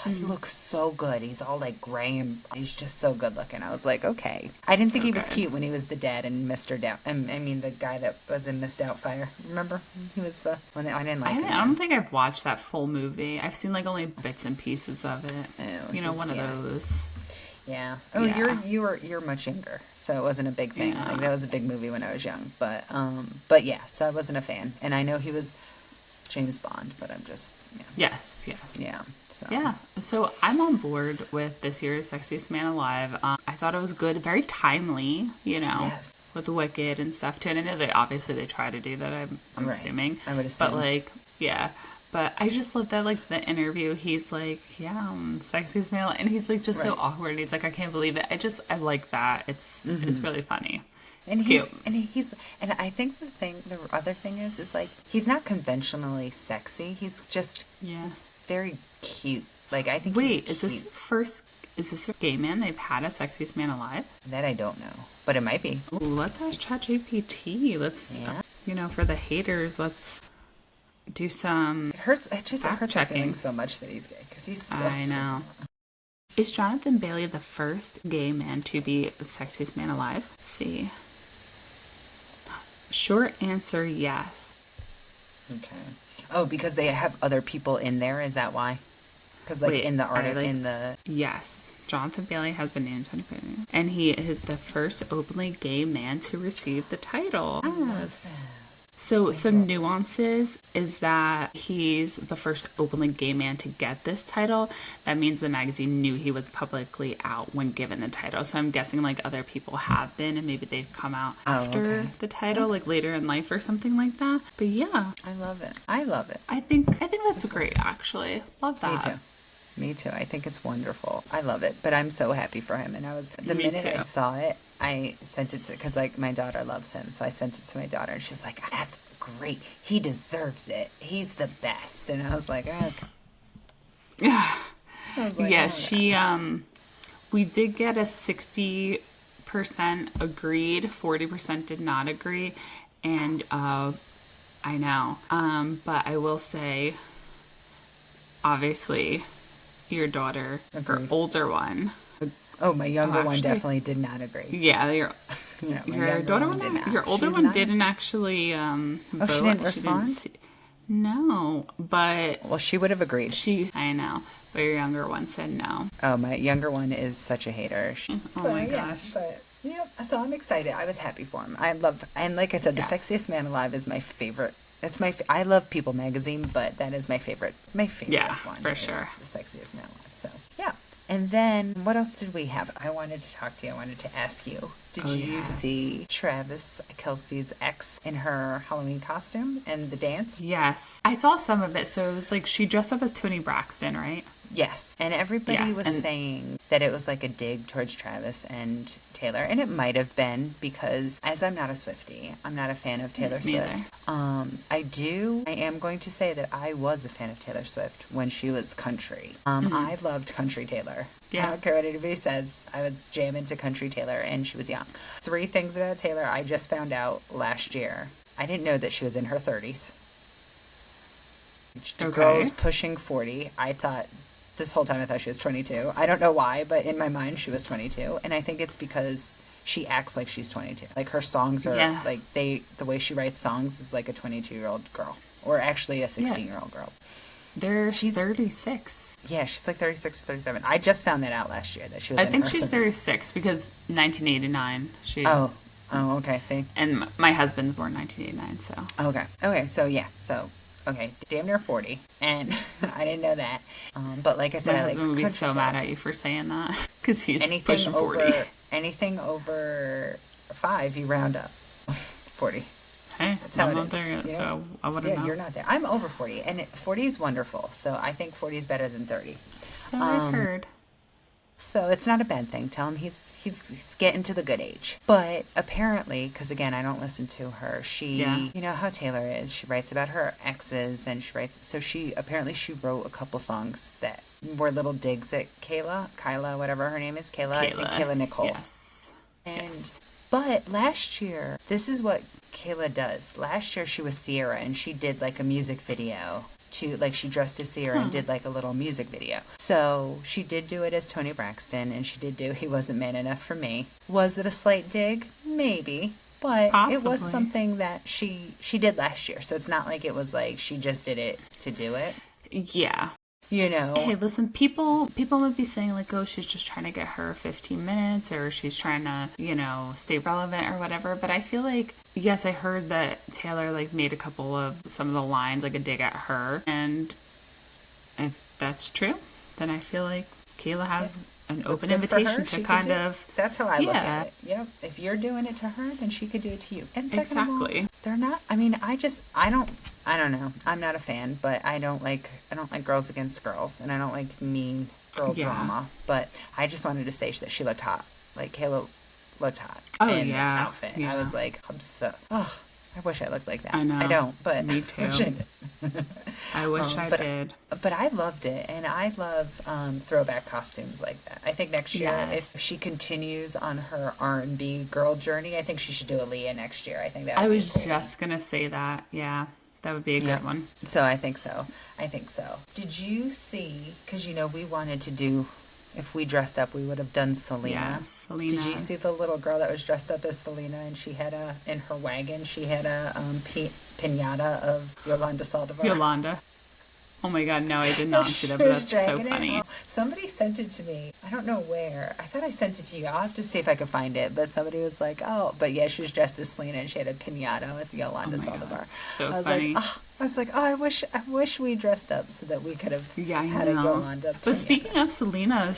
He looks so good. He's all like gray and he's just so good looking. I was like, okay. I didn't think he was good. cute when he was the dad in Mr. Doubt. I mean, the guy that was in Miss Doubtfire. Remember? He was the one that I didn't like. I don't think I've watched that full movie. I've seen like only bits and pieces of it. Oh, You know, he's- one of yeah. those. Yeah. Oh, Yeah. you're much younger, so it wasn't a big thing. Yeah. Like that was a big movie when I was young. But yeah. So I wasn't a fan, and I know he was James Bond, but I'm just Yes. yeah. So Yeah, so I'm on board with this year's Sexiest Man Alive. I thought it was good, very timely, you know, Yes. with the Wicked and stuff too. And I know they try to do that. I'm Right. assuming, I would assume. but like Yeah. But I just love that, like, the interview, he's like, yeah, sexiest male. And he's, like, just so Right. awkward. He's like, I can't believe it. I like that. It's really funny. And It's cute. and I think the other thing is like he's not conventionally sexy. He's just Yeah. he's very cute. Like I think he's Wait, cute. is this a gay man they've had a sexiest man alive? That I don't know, but it might be. Ooh, let's ask ChatGPT. Let's, Yeah. for the haters, let's do some It hurts. It hurts my checking. feelings so much that he's gay because he's so. I know. Is Jonthan Bailey the first gay man to be the sexiest man alive? Let's see. Short answer, yes. Okay. Oh, because they have other people in there. Is that why? Because like Wait, in the are art they, like- in the Yes. Jonthan Bailey has been named 2020. And he is the first openly gay man to receive the title. I love that. So some nuances is that he's the first openly gay man to get this title. That means the magazine knew he was publicly out when given the title. So I'm guessing like other people have been and maybe they've come out after the title, like later in life or something like that. But yeah, I love it. I love it. I think that's great actually. Love that. Me too. Me too. I think it's wonderful. I love it. But I'm so happy for him. And the Me minute I too. saw it, I sent it to, because like my daughter loves him. So I sent it to my daughter and she's like, that's great. He deserves it. He's the best. And I was like, okay. I was like, Yes, oh, she we did get a 60% agreed, 40% did not agree, and I know. But I will say obviously your daughter, her Agreed. older one. Oh, my younger one actually- definitely did not agree. Yeah, your Yeah, my your younger daughter one did not. your older She's one not- didn't actually vote. she didn't respond? No, but Well, she would have agreed. I know, but your younger one said no. Oh, my younger one is such a hater. Oh my gosh. But yeah, so I'm excited. I was happy for him. I love, and like I said, Yeah. The Sexiest Man Alive is my favorite. It's I love People magazine, but that is my favorite. My favorite Yeah, one for is sure. The Sexiest Man Alive. So yeah. And then what else did we have? I wanted to talk to you. I wanted to ask you. Did Oh, you yes. see Travis Kelce's ex in her Halloween costume and the dance? Yes. I saw some of it. So it was like she dressed up as Toni Braxton, right? Yes, and everybody Yes, was and- saying that it was like a dig towards Travis and Taylor, and it might have been because, as I'm not a Swiftie, I'm not a fan of Taylor Me Swift. I am going to say that I was a fan of Taylor Swift when she was country. I loved country Taylor. Yeah. I don't care what anybody says. I was jamming to country Taylor, and she was young. 3 things about Taylor I just found out last year. I didn't know that she was in her 30s. The Okay. girl's pushing 40. This whole time I thought she was 22. I don't know why, but in my mind she was 22. And I think it's because she acts like she's 22. Like her songs are Yeah. like the way she writes songs is like a 22-year-old girl, or actually a 16-year-old girl. She's 36. Yeah, she's like 36 or 37. I just found that out last year that she was I in think her she's 30s. 36 because 1989. She's Oh, okay, see. and my husband's born 1989, so Okay, so yeah. So, okay, damn near 40. And I didn't know that. But like I said, my I like husband would be country so Taylor. mad at you for saying that because he's anything pushing 40. anything over 5 you round up 40. Hey, That's how I'm it not is, there yet, you know? so I wouldn't Yeah, know. you're not there. I'm over 40, and 40 is wonderful. So I think 40 is better than 30. So I've heard. So it's not a bad thing. Tell him he's getting to the good age. But apparently, because again, I don't listen to her. You know how Taylor is. She writes about her exes, and she wrote a couple songs that were little digs at Kyla, whatever her name is, I think Kayla Nicole. Yes. But last year, this is what Kayla does. Last year she was Sierra, and she did like a music video she dressed as Sierra and did like a little music video. So she did do it as Toni Braxton, and she did do He Wasn't Man Enough for Me. Was it a slight dig? Maybe. But it was Possibly. something that she did last year. So it's not like it was like she just did it to do it. Yeah. You know? Hey, listen, people might be saying like, oh, she's just trying to get her 15 minutes or she's trying to, stay relevant or whatever. But I feel like, yes, I heard that Taylor like made a couple of some of the lines like a dig at her. And if that's true, then I feel like Kayla has an What's open good for her, invitation she to could kind do. of. That's how I look Yeah. at it. Yep. If you're doing it to her, then she could do it to you. And second of all, Exactly. they're not. I mean, I don't know. I'm not a fan, but I don't like girls against girls, and I don't like mean girl Yeah. drama. But I just wanted to say that she looked hot. Like Kayla looked hot Oh, in yeah. the outfit. Yeah. I was like, I'm so. Oh, I wish I looked like that. I know. I don't, but Me I wish I too. did. I wish I but, did. But I loved it, and I love throwback costumes like that. I think next year, Yes. if she continues on her R&B girl journey, I think she should do Aaliyah next year. I think that would I be was a cool just going to say that. Yeah. That would be a good one. So I think so. Did you see, because we wanted to do, if we dressed up, we would have done Selena. Yes, Selena. Did you see the little girl that was dressed up as Selena, and she had in her wagon, she had a piñata of Yolanda Saldivar? Yolanda. Oh my God, no, I did not see that, She but was that's so dragging it. funny. Oh, somebody sent it to me. I don't know where. I thought I sent it to you. I'll have to see if I can find it. But somebody was like, oh, but yeah, she was dressed as Selena, and she had a piñata with Yolanda Oh my Saldivar. God, so I was funny. like, I wish we dressed up so that we could have Yeah, I had know. a Yolanda But piñata. speaking of Selena,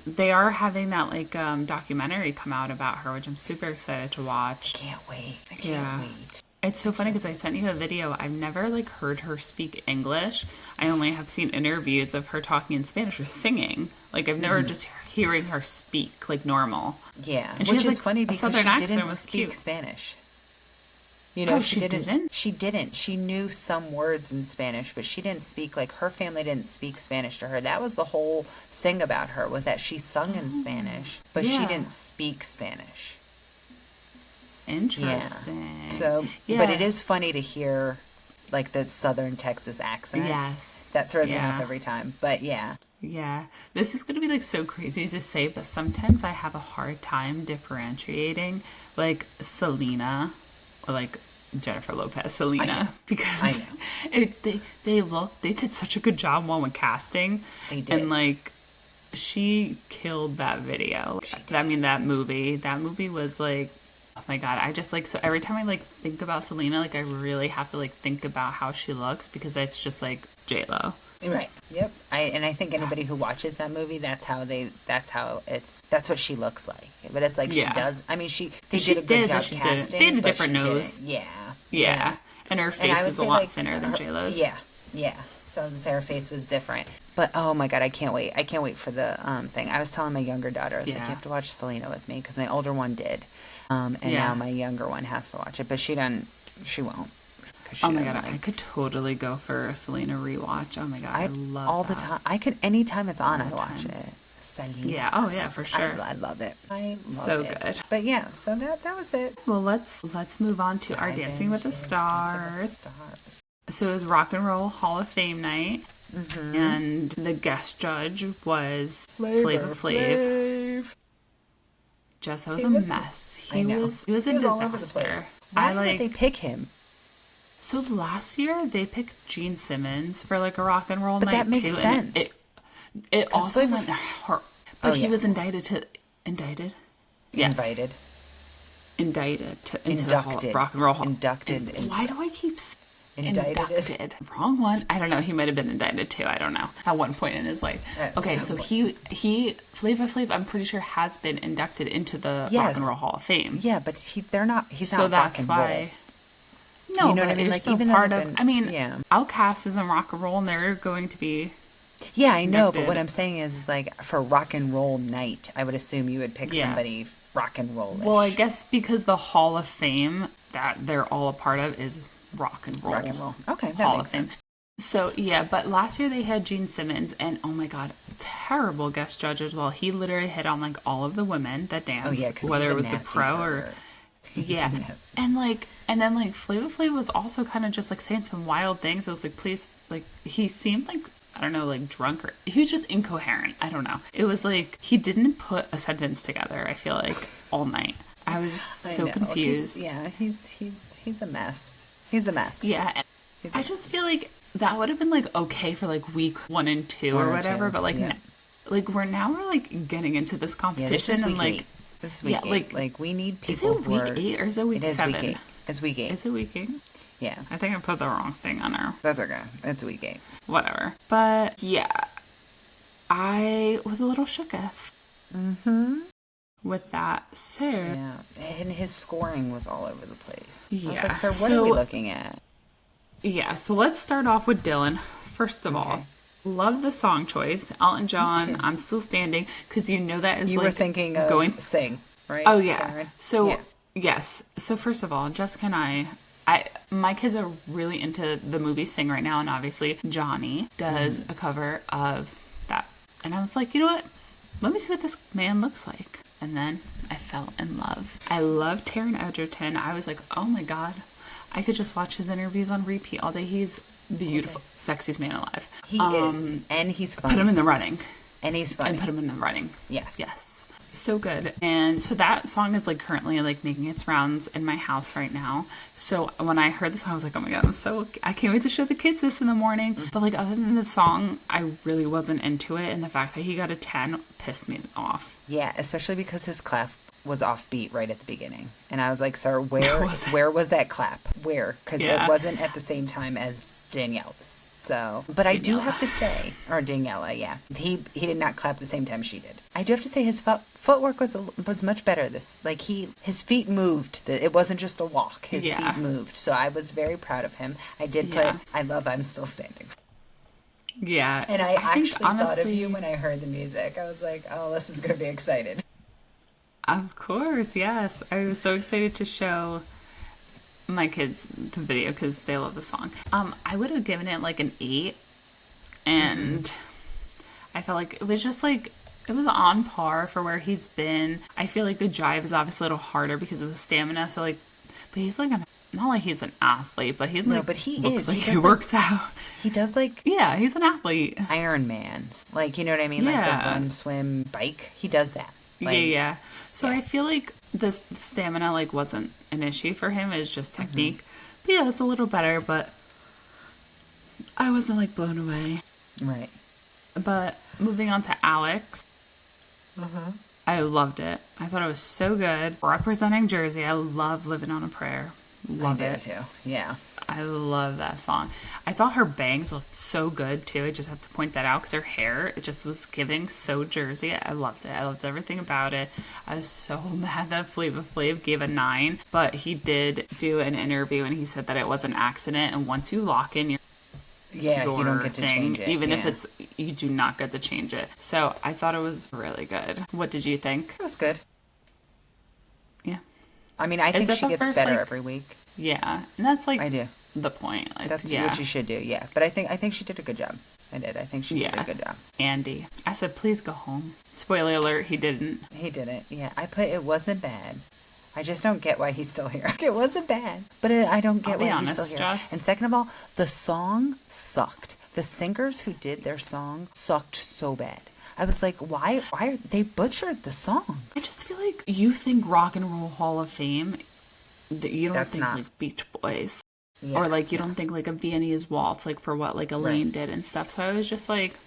they are having that documentary come out about her, which I'm super excited to watch. I can't wait. It's so funny because I sent you a video. I've never heard her speak English. I only have seen interviews of her talking in Spanish or singing. I've never just hearing her speak normal. Yeah, And she which has, is funny a because southern she accent. didn't Was speak cute. Spanish. Oh, she didn't? She didn't. She knew some words in Spanish, but she didn't speak, her family didn't speak Spanish to her. That was the whole thing about her, was that she sung in Spanish, but she Yeah. didn't speak Spanish. Interesting. So, Yeah. but it is funny to hear, the Southern Texas accent. Yes. That throws me Yeah. off every time. But yeah. Yeah, this is going to be so crazy to say, but sometimes I have a hard time differentiating Selena or Jennifer Lopez, Selena, because I know. they did such a good job with casting. They did. And she killed that video. I mean, that movie was oh my God, I just so every time I think about Selena, I really have to think about how she looks, because it's just J-Lo. Right. Yep. I think anybody who watches that movie, that's what she looks like. But it's she Yeah. does. I mean, they She did a good did, job but she didn't. casting. They had a but different she didn't. nose. Yeah. Yeah. And her face I would is a say, lot thinner than J-Lo's. Yeah. Yeah. So her face was different. But oh my God, I can't wait. I can't wait for the thing. I was telling my younger daughter, I was like, you Yeah. have to watch Selena with me, because my older one did, and Yeah. now my younger one has to watch it, but she won't. 'Cause she Oh my doesn't God, I could totally go for a Selena rewatch. Oh my God, I love all that. the time. I could anytime it's on, All I the watch time. it. Selena. Yeah, oh yeah, for sure. I love it. I love So it. good. But yeah, so that was it. Well, let's move on to our Dive Dancing with the into Dancing with the Stars. Stars. So it was Rock and Roll Hall of Fame night, Mm-hmm. and the guest judge was Flavor Flav. Jess, that was He a was- mess. I He know. was a He was all over the disaster. place. Why would they pick him? So last year they picked Gene Simmons for a rock and roll But night that makes too, sense. and it also Flavor went hard. Oh, But he yeah. was indicted. Yeah, Invited. Indicted into Inducted. the Rock and Roll Hall. Inducted into Why do I keep Indicted is- inducted? Wrong one. I don't know. He might have been indicted too. I don't know. At one point in his life. That's Okay, so so he Flavor Flav, I'm pretty sure, has been inducted into the Rock Yes. and Roll Hall of Fame. Yeah, but they're not. He's So not rock that's and why. roll. No, You know but what I mean? you're Like, still even though part they've of. been- I mean, yeah. Outcast is in rock and roll, and they're going to be. Yeah, I know, but Inducted. what I'm saying is for rock and roll night, I would assume you would pick Yeah. somebody rock and roll. Well, I guess because the Hall of Fame that they're all a part of is rock and roll. Rock and roll. Okay, that Hall makes of Fame. sense. So yeah, but last year they had Gene Simmons, and oh my God, terrible guest judge as well. He literally hit on all of the women that danced, Oh yeah, because whether he's it was a the nasty pro pervert. or yeah, Nasty. and then Flavor Flav was also kind of just saying some wild things. I was please, he seemed I don't know, drunk, or he was just incoherent. I don't know. It was he didn't put a sentence together. I feel all night. I was so know. confused. He's a mess. He's a mess. Yeah, and He's I a just feel that would have been okay for week 1 and 2 One or or whatever. two, But yeah. we're getting into this Yeah, competition, this is and week 8. This is week yeah, 8. We need is people it who week are... 8 or is it week It is 7? week 8. It's week 8. Is it week 8? Yeah, I think I put the wrong thing on our that's okay. It's week 8. whatever. But yeah, I was a little shooketh. with that. So Yeah, and his scoring was all over the place. I was yeah. like, sir, what are we looking at? Yeah, so let's start off with Dylan. First of all, love the song choice. Elton John, I'm Still Standing, because you know that is You like were thinking of going. Sing, right? Oh yeah. Taryn? So Yeah. yes. So first of all, Jessica and I my kids are really into the movie Sing right now, and obviously Johnny does a cover of that, and I was like, you know what? Let me see what this man looks like, and then I fell in love. I love Taron Egerton. I was like, oh my god, I could just watch his interviews on repeat all day. He's beautiful, sexiest man alive. He is, and he's funny. Put him in the running. And he's funny. And put him in the running. Yes. Yes. So good. And so that song is like currently like making its rounds in my house right now. So when I heard the song, I was like, oh my God, I can't wait to show the kids this in the morning. But like other than the song, I really wasn't into it. And the fact that he got a 10 pissed me off. Yeah, especially because his clap was offbeat right at the beginning. And I was like, sir, where was that clap? Where? Because it wasn't at the same time as Danielle's. So, but I do have to say, or Daniela, yeah, he did not clap the same time she did. I do have to say his footwork was much better. His feet moved. It wasn't just a walk. His feet moved. So I was very proud of him. I did put, I love I'm Still Standing. Yeah. And I actually thought of you when I heard the music. I was like, oh, this is going to be excited. Of course, yes. I was so excited to show my kids the video because they love the song. I would have given it like an 8, and I felt like it was just like it was on par for where he's been. I feel like the jive is obviously a little harder because of the stamina. So like, but he's like not like he's an athlete, but he looks like he works out. He does like he's an athlete. Iron Man's, like, you know what I mean, like the run, swim, bike. He does that. Like, So I feel like the stamina like wasn't an issue for him. It's just technique. But yeah, it's a little better, but I wasn't like blown away. Right. But moving on to Alex. I loved it. I thought it was so good. Representing Jersey. I love Living on a Prayer. Love it. too. Yeah. I love that song. I thought her bangs looked so good too. I just have to point that out because her hair, it just was giving so Jersey. I loved it. I loved everything about it. I was so mad that Flava Flav gave a 9, but he did do an interview and he said that it was an accident. And once you lock in your you don't get to change it. Even if you do not get to change it. So I thought it was really good. What did you think? It was good. Yeah. I mean, I think she gets better every week. Yeah, and that's like I do. The point. That's what you should do. Yeah, but I think she did a good job. I think she did a good job. Andy, I said, please go home. Spoiler alert: he didn't. He didn't. Yeah, I put it wasn't bad. I just don't get why he's still here. It wasn't bad, but I don't get why he's still here. Jess. And second of all, the song sucked. The singers who did their song sucked so bad. I was like, why are they butchered the song? I just feel like you think Rock and Roll Hall of Fame, that you don't think like Beach Boys. Yeah, or like you don't think like a Viennese Waltz, like for what like Elaine did and stuff. So I was just like,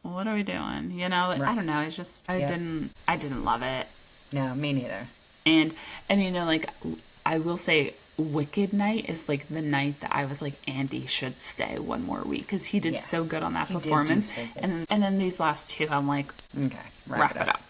what are we doing? You know, I don't know. It's just I didn't love it. No, me neither. And you know, like I will say, Wicked Night is like the night that I was like, Andy should stay one more week because he did so good on that performance. So and then these last two, I'm like, okay, wrap it up.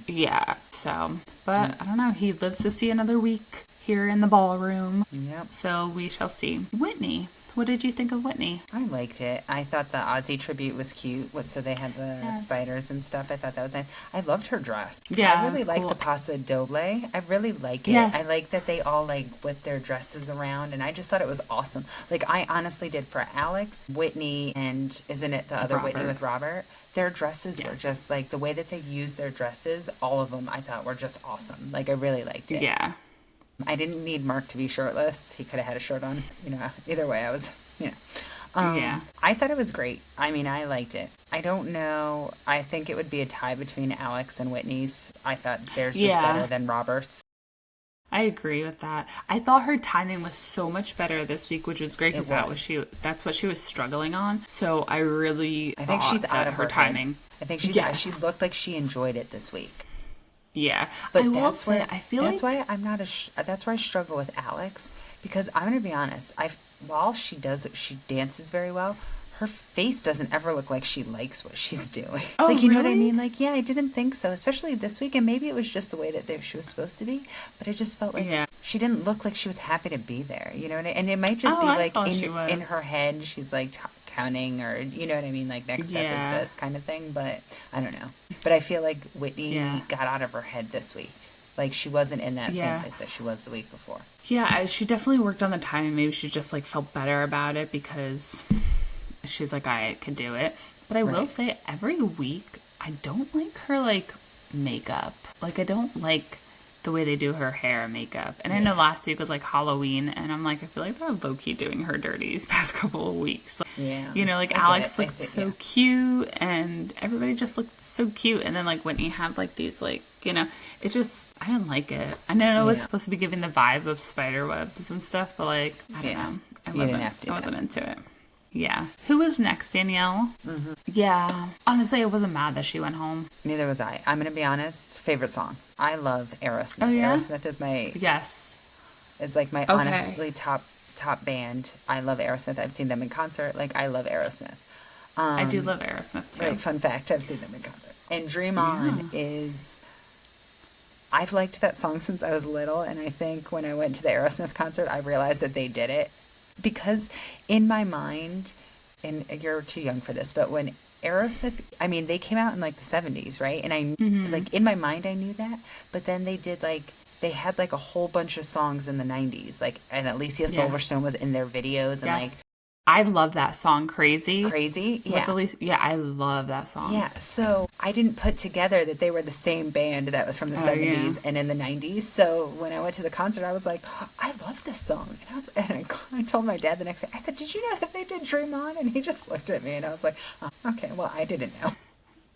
Yeah. So, but I don't know. He lives to see another week here in the ballroom. Yep. So we shall see. Whitney. What did you think of Whitney? I liked it. I thought the Aussie tribute was cute. So they had the spiders and stuff. I thought that was nice. I loved her dress. Yeah, I really like the Paso Doble. I really like it. Yes. I like that they all like whip their dresses around, and I just thought it was awesome. Like I honestly did for Alex, Whitney, and isn't it the other Whitney with Robert? Their dresses were just like the way that they used their dresses. All of them I thought were just awesome. Like I really liked it. Yeah. I didn't need Mark to be shirtless. He could have had a shirt on. You know, either way, I was, I thought it was great. I mean, I liked it. I don't know. I think it would be a tie between Alex and Whitney's. I thought theirs was better than Robert's. I agree with that. I thought her timing was so much better this week, which was great because that's what she was struggling on. So I think she's out of her timing. I think she looked like she enjoyed it this week. Yeah, but that's why I struggle with Alex because I'm gonna be honest. While she dances very well, her face doesn't ever look like she likes what she's doing. Oh, like, you know what I really? mean? Like, yeah, I didn't think so, especially this week. And maybe it was just the way that she was supposed to be. But I just felt like Yeah. she didn't look like she was happy to be there. You know what I mean? And it might just be I like thought she in was. her head, she's like counting, or you know what I mean? Like, next step is Yeah. this kind of thing. But I don't know. But I feel like Whitney Yeah. got out of her head this week. Like, she wasn't in that same Yeah. place that she was the week before. Yeah, she definitely worked on the timing. Maybe she just like felt better about it because she's like, I could do it. But I will Right. say, every week, I don't like her like makeup. Like, I don't like the way they do her hair and makeup. And I know last week was like Halloween, and I'm like, I feel like they're low key doing her dirty these past couple of weeks. Like, Yeah. you know, like I get Alex it. I looked see- so yeah. cute, and everybody just looked so cute. And then like Whitney had like these like, you know, it just, I didn't like it. I know it was Yeah. supposed to be giving the vibe of spider webs and stuff, but like, I don't Yeah. know. I You didn't wasn't, have to do I wasn't that. into it. Yeah. Who was next, Danielle? Mm-hmm. Yeah. Honestly, I wasn't mad that she went home. Neither was I. I'm going to be honest. Favorite song. I love Aerosmith. Oh, yeah? Aerosmith Yes. is like my Okay. honestly top band. I love Aerosmith. I've seen them in concert. Like, I love Aerosmith. I do love Aerosmith too. Right, fun fact, I've seen them in concert. And Dream On is, I've liked that song since I was little, and I think when I went to the Aerosmith concert, I realized that they did it. Because in my mind, and you're too young for this, but when Aerosmith, I mean, they came out in like the 70s, right? And I, like, in my mind, I knew that. But then they did like, they had like a whole bunch of songs in the 90s. Like, and Alicia Silverstone was in their videos, and Yes. like, I love that song, Crazy. Crazy. With Yeah. Alicia. Yeah, I love that song. Yeah, so I didn't put together that they were the same band that was from the 70s and in the 90s. So when I went to the concert, I was like, oh, I love this song. And I told my dad the next day, I said, did you know that they did Dream On? And he just looked at me, and I was like, oh, okay, well, I didn't know.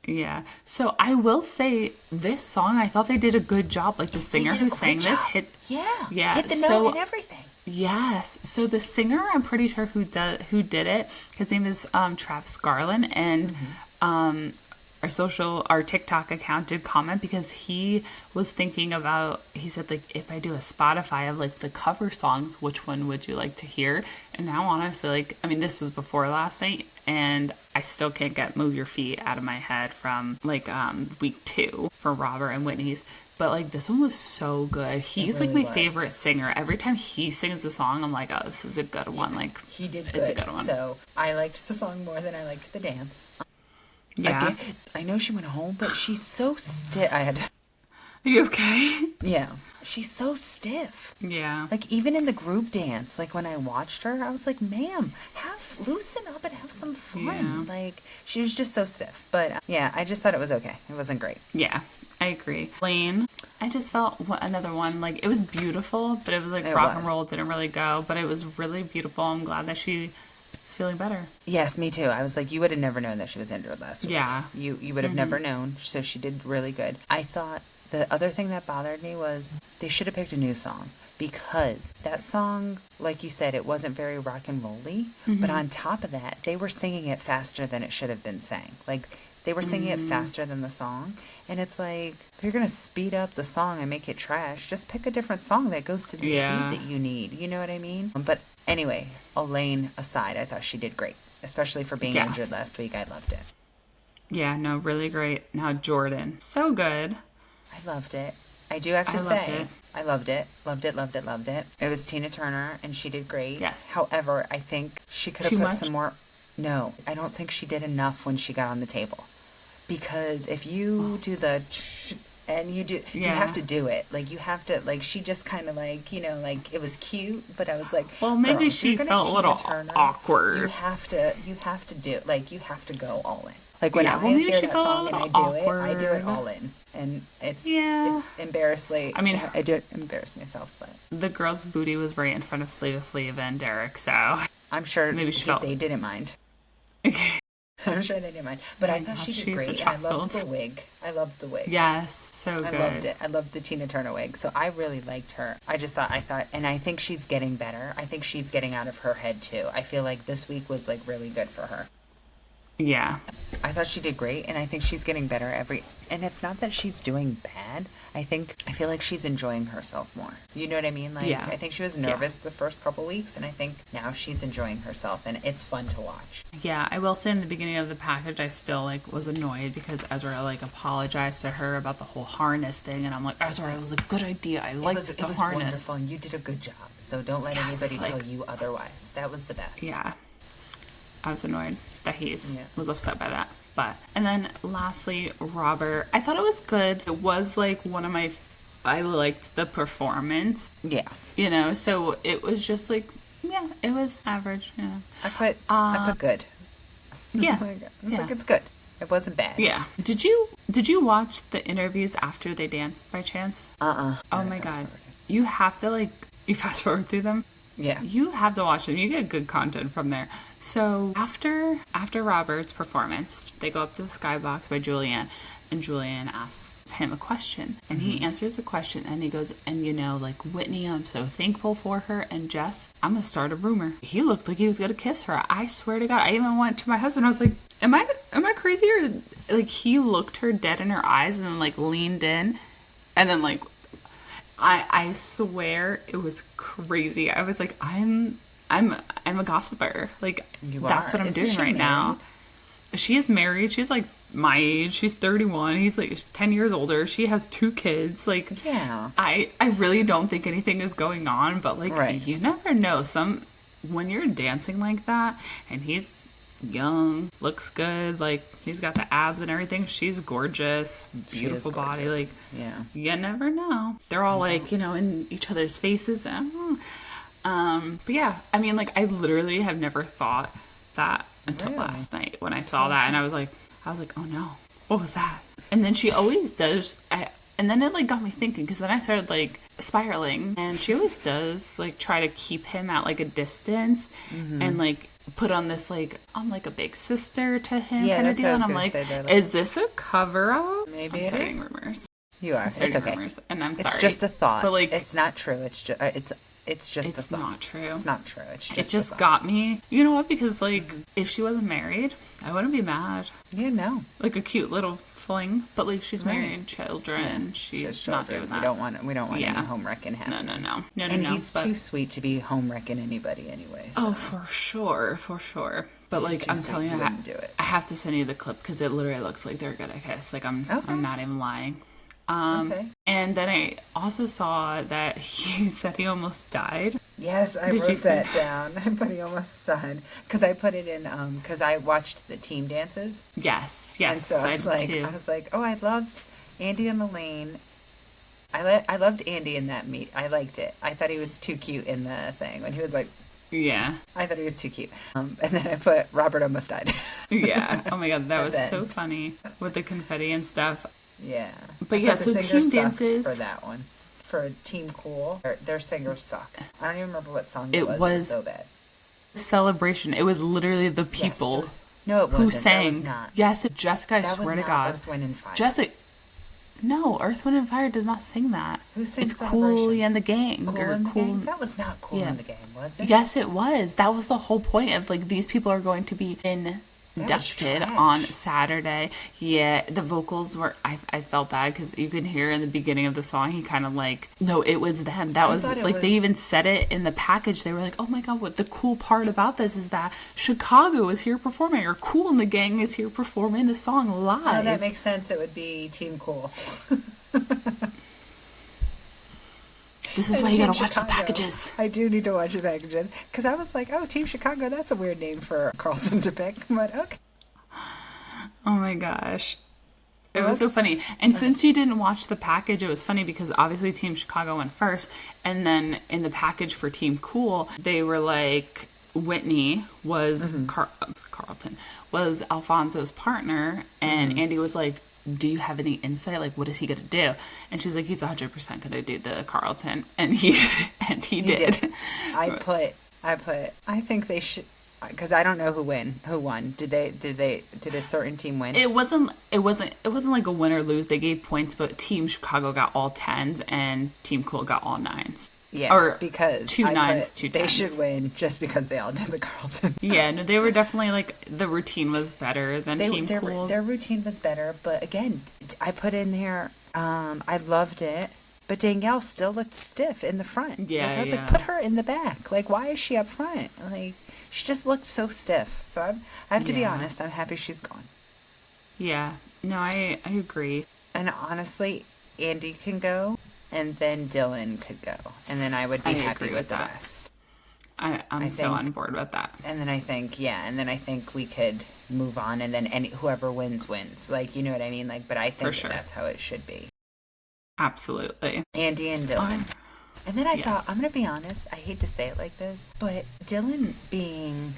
Yeah. So I will say, this song, I thought they did a good job. Like, the singer They did a who great sang this job. hit. Yeah, hit the so- note and everything. Yes. So the singer, I'm pretty sure who did it, his name is Travis Garland, and our TikTok account did comment because he was thinking about, he said, like, if I do a Spotify of like the cover songs, which one would you like to hear? And now honestly, like, I mean, this was before last night, and I still can't get Move Your Feet out of my head from like week 2 for Robert and Whitney's. But like, this one was so good. He's really like my was. favorite singer. Every time he sings a song, I'm like, oh, this is a good one. Like, He did it's a good. good one. So I liked the song more than I liked the dance. Yeah. Again, I know she went home, but she's so stiff. Are you okay? Yeah. She's so stiff. Yeah. Like, even in the group dance, like, when I watched her, I was like, ma'am, loosen up and have some fun. Yeah. Like, she was just so stiff. But, yeah, I just thought it was okay. It wasn't great. Yeah. I agree. Lane, I just felt another one, like, it was beautiful, but it was like It rock and was. roll didn't really go, but it was really beautiful. I'm glad that she is feeling better. Yes, me too. I was like, you would have never known that she was injured last week. Yeah. You would have never known. So she did really good. I thought the other thing that bothered me was they should have picked a new song. Because that song, like you said, it wasn't very rock and roll-y. But on top of that, they were singing it faster than it should have been sang. Like, they were singing it faster than the song. And it's like, if you're going to speed up the song and make it trash, just pick a different song that goes to the Yeah. speed that you need. You know what I mean? But anyway, Elaine aside, I thought she did great. Especially for being Yeah. injured last week. I loved it. Yeah, no, really great. Now Jordan, so good. I loved it. I do have to I loved say, it. I loved it. Loved it, loved it, loved it. It was Tina Turner, and she did great. Yes. However, I think she could have Too put much? some more. No, I don't think she did enough when she got on the table. Because if you do the and you Yeah. have to do it. Like, you have to, like, she just kind of, like, you know, like, it was cute, but I was like, Well, maybe girl, if she you're gonna felt a Tina little Turner, awkward. You have to do, like, you have to go all in. Like, when Yeah, I well, maybe hear she that felt a song and I little do it, I do it awkward. all in. And it's Yeah. embarrassingly, I mean, I do embarrass myself, but The girl's booty was right in front of Fleeva and Derek, so I'm sure Maybe she felt- they didn't mind. I'm sure they didn't mind. But I thought she she's did a great, and I loved child. the wig. I loved the wig. yes, so good. I loved it. I loved the Tina Turner wig. So I really liked her. I thought, and I think she's getting better. I think she's getting out of her head too. I feel like this week was like really good for her. Yeah. I thought she did great, and I think she's getting better and it's not that she's doing bad. I feel like she's enjoying herself more. You know what I mean? Like, Yeah. I think she was nervous the first couple weeks, and I think now she's enjoying herself, and it's fun to watch. Yeah, I will say in the beginning of the package, I still, like, was annoyed because Ezra, like, apologized to her about the whole harness thing, and I'm like, Ezra, it was a good idea. I liked the It was harness. wonderful, and you did a good job, so don't let anybody tell you otherwise. That was the best. Yeah. I was annoyed that he was upset by that. And then lastly, Robert. I thought it was good. It was like I liked the performance. Yeah. You know, so it was just like, yeah, it was average. Yeah. I put good. Yeah. Like, it's good. It wasn't bad. Yeah. Did you watch the interviews after they danced by chance? Oh my God. You have to you fast forward through them. Yeah. You have to watch them. You get good content from there. So after Robert's performance, they go up to the skybox by Julianne, and Julianne asks him a question. And he answers the question, and he goes, and Whitney, I'm so thankful for her, and Jess, I'm going to start a rumor. He looked like he was going to kiss her. I swear to God. I even went to my husband. I was like, am I crazy? Or, he looked her dead in her eyes and then, leaned in. And then, I swear it was crazy. I was like, I'm a gossiper. That's what I'm doing right now. She is married. She's my age. She's 31. He's 10 years older. She has 2 kids. Yeah. I really don't think anything is going on, but right. You never know. When you're dancing like that, and he's young, looks good, he's got the abs and everything. She's gorgeous, beautiful body. Yeah. You never know. They're all in each other's faces. But yeah, I mean, I literally have never thought that until last night when I saw that, and I was like, oh no, what was that? And then she always does. And then it got me thinking, because then I started spiraling, and she always does try to keep him at a distance, and put on this I'm a big sister to him kind of deal. And I'm like, is this a cover up? Maybe I'm it starting is. rumors. You are. It's okay. Rumors, and I'm sorry. It's just a thought. But it's not true. It's just a thought. Not true. It's not true. It just got me. You know what? Because if she wasn't married, I wouldn't be mad. Yeah, no. A cute little fling, but she's married, children. Yeah. She's not doing that. We don't want any home wrecking happening. No. And he's too sweet to be home wrecking anybody anyway. So. Oh, for sure. But I'm telling you, I have to send you the clip because it literally looks like they're gonna kiss. I'm not even lying. Okay. And then I also saw that he said he almost died. Yes, I wrote that down. I put he almost died because I put it in because I watched the team dances. Yes. And so I was like, oh, I loved Andy and Elaine. I loved Andy in that meet. I liked it. I thought he was too cute in the thing when he was like. Yeah. I thought he was too cute. And then I put Robert almost died. Yeah. Oh my God, that was so funny with the confetti and stuff. Yeah. But yeah, so team dances for that one. For Team Cool, their singers sucked. I don't even remember what song it was. It was so bad. Celebration. It was literally the people who sang. That was not. Yes, Jessica, I swear to God. Earth, Wind, and Fire. Jessica. No, Earth, Wind, and Fire does not sing that. Who sings It's Cool and the Gang. Cool and the Gang? That was not Cool and the Gang, was it? Yes, it was. That was the whole point of these people are going to be inducted on Saturday. Yeah, the vocals were, I felt bad because you can hear in the beginning of the song, he kind of no, it was them. That was they even said it in the package. They were like, oh my God, what the cool part about this is that Chicago is here performing, or Cool and the Gang is here performing the song live. Oh, that makes sense. It would be Team Cool. This is why you gotta watch the packages. I do need to watch the packages. Because I was like, oh, Team Chicago, that's a weird name for Carlton to pick. But okay. Oh my gosh. It was so funny. And since you didn't watch the package, it was funny because obviously Team Chicago went first. And then in the package for Team Cool, they were like, Whitney was Carlton, was Alfonso's partner. And Andy was like, do you have any insight? What is he going to do? And she's like, he's 100% going to do the Carlton. And he did. I think they should, because I don't know who won. Did a certain team win? It wasn't like a win or lose. They gave points, but Team Chicago got all 10s and Team Cool got all 9s. Yeah, or because two nines, two they tens. should win just because they all did the Carlton. Yeah, no, they were definitely like the routine was better than Team Cool's. Their routine was better, but again, I put in there. I loved it, but Danielle still looked stiff in the front. Yeah, like, I was yeah. like, put her in the back. Like, why is she up front? Like, she just looked so stiff. So I have to be Yeah. honest. I'm happy she's gone. Yeah, no, I agree. And honestly, Andy can go, and then Dylan could go, and then I would be I happy agree with with the that. rest. I'm so on board with that. And then I think, we could move on, and then whoever wins. Like, you know what I mean? Like, but I think sure. that's how it should be. Absolutely. Andy and Dylan. And then I thought, Yes. I'm going to be honest, I hate to say it like this, but Dylan being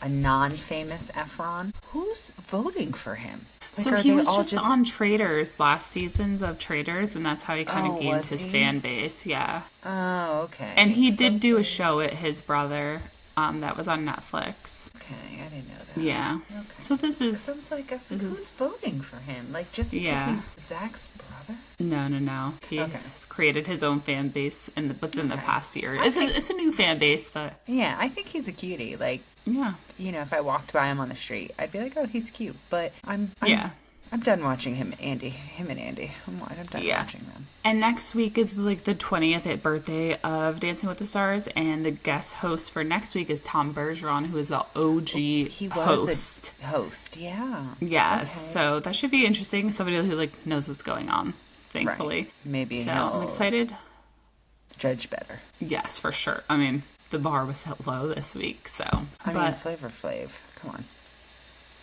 a non-famous Efron, who's voting for him? Like, So he was just on Traitors, last seasons of Traitors, and that's how he kind of gained his fan base. Yeah. Oh, okay. And he did do a show at his brother that was on Netflix. Okay, I didn't know that. Yeah. Okay. So this is... So I was like, who's voting for him? Like, just because he's Zach's brother? No. He has created his own fan base within the past year. It's a new fan base, but... Yeah, I think he's a cutie. Like, yeah. You know, if I walked by him on the street, I'd be like, oh, he's cute. But I'm done watching him and Andy. I'm done watching them. And next week is like the 20th birthday of Dancing with the Stars, and the guest host for next week is Tom Bergeron, who is the OG he was a host, yeah. Yes, okay. So that should be interesting. Somebody who like knows what's going on, thankfully. Right. Maybe so I'm excited. Judge better. Yes, for sure. I mean, the bar was set low this week, so. I mean, Flavor Flav. Come on.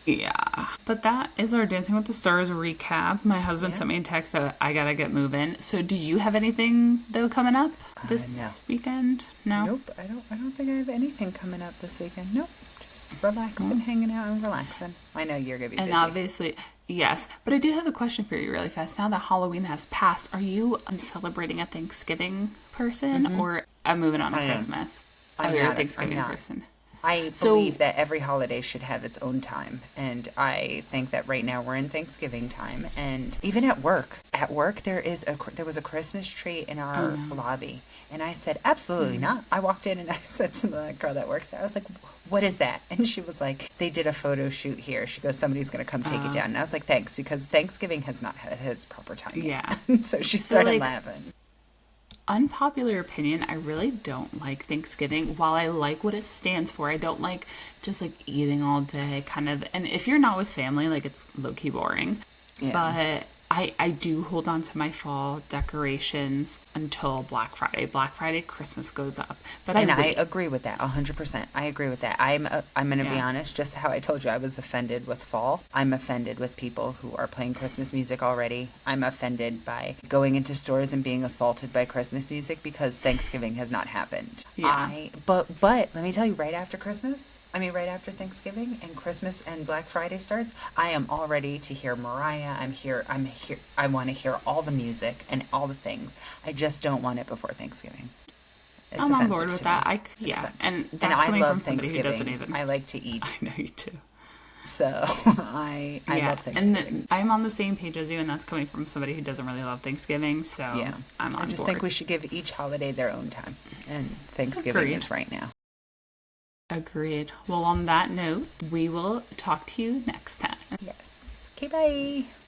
Yeah. But that is our Dancing with the Stars recap. My husband sent me a text that I gotta get moving. So do you have anything, though, coming up this weekend? No? Nope. I don't think I have anything coming up this weekend. Nope. Just relaxing, hanging out, and relaxing. I know you're going to be busy. And obviously, yes. But I do have a question for you really fast. Now that Halloween has passed, are you celebrating a Thanksgiving person or moving on to Christmas? You're a Thanksgiving person. I believe that every holiday should have its own time, and I think that right now we're in Thanksgiving time, and even at work there was a Christmas tree in our lobby, and I said absolutely not. I walked in and I said to the girl that works there, I was like, what is that? And she was like, they did a photo shoot here. She goes, somebody's going to come take it down. And I was like, thanks, because Thanksgiving has not had its proper time yet. Yeah. So she started laughing. Unpopular opinion, I really don't like Thanksgiving. While I like what it stands for, I don't like just like eating all day kind of. And if you're not with family, like it's low-key boring. Yeah. But I do hold on to my fall decorations until Black Friday. Black Friday, Christmas goes up. But I agree with that 100%. I agree with that. I'm going to be honest, just how I told you I was offended with fall. I'm offended with people who are playing Christmas music already. I'm offended by going into stores and being assaulted by Christmas music because Thanksgiving has not happened. Yeah. But let me tell you, right after Thanksgiving and Christmas and Black Friday starts, I am all ready to hear Mariah. I'm here. I want to hear all the music and all the things. I just don't want it before Thanksgiving. I'm on board with that. And that's coming from somebody who doesn't even. I like to eat. I know you do. So I love Thanksgiving. And I'm on the same page as you, and that's coming from somebody who doesn't really love Thanksgiving. So I'm on board. I just think we should give each holiday their own time, and Thanksgiving is right now. Agreed. Well, on that note, we will talk to you next time. Yes. Okay, bye.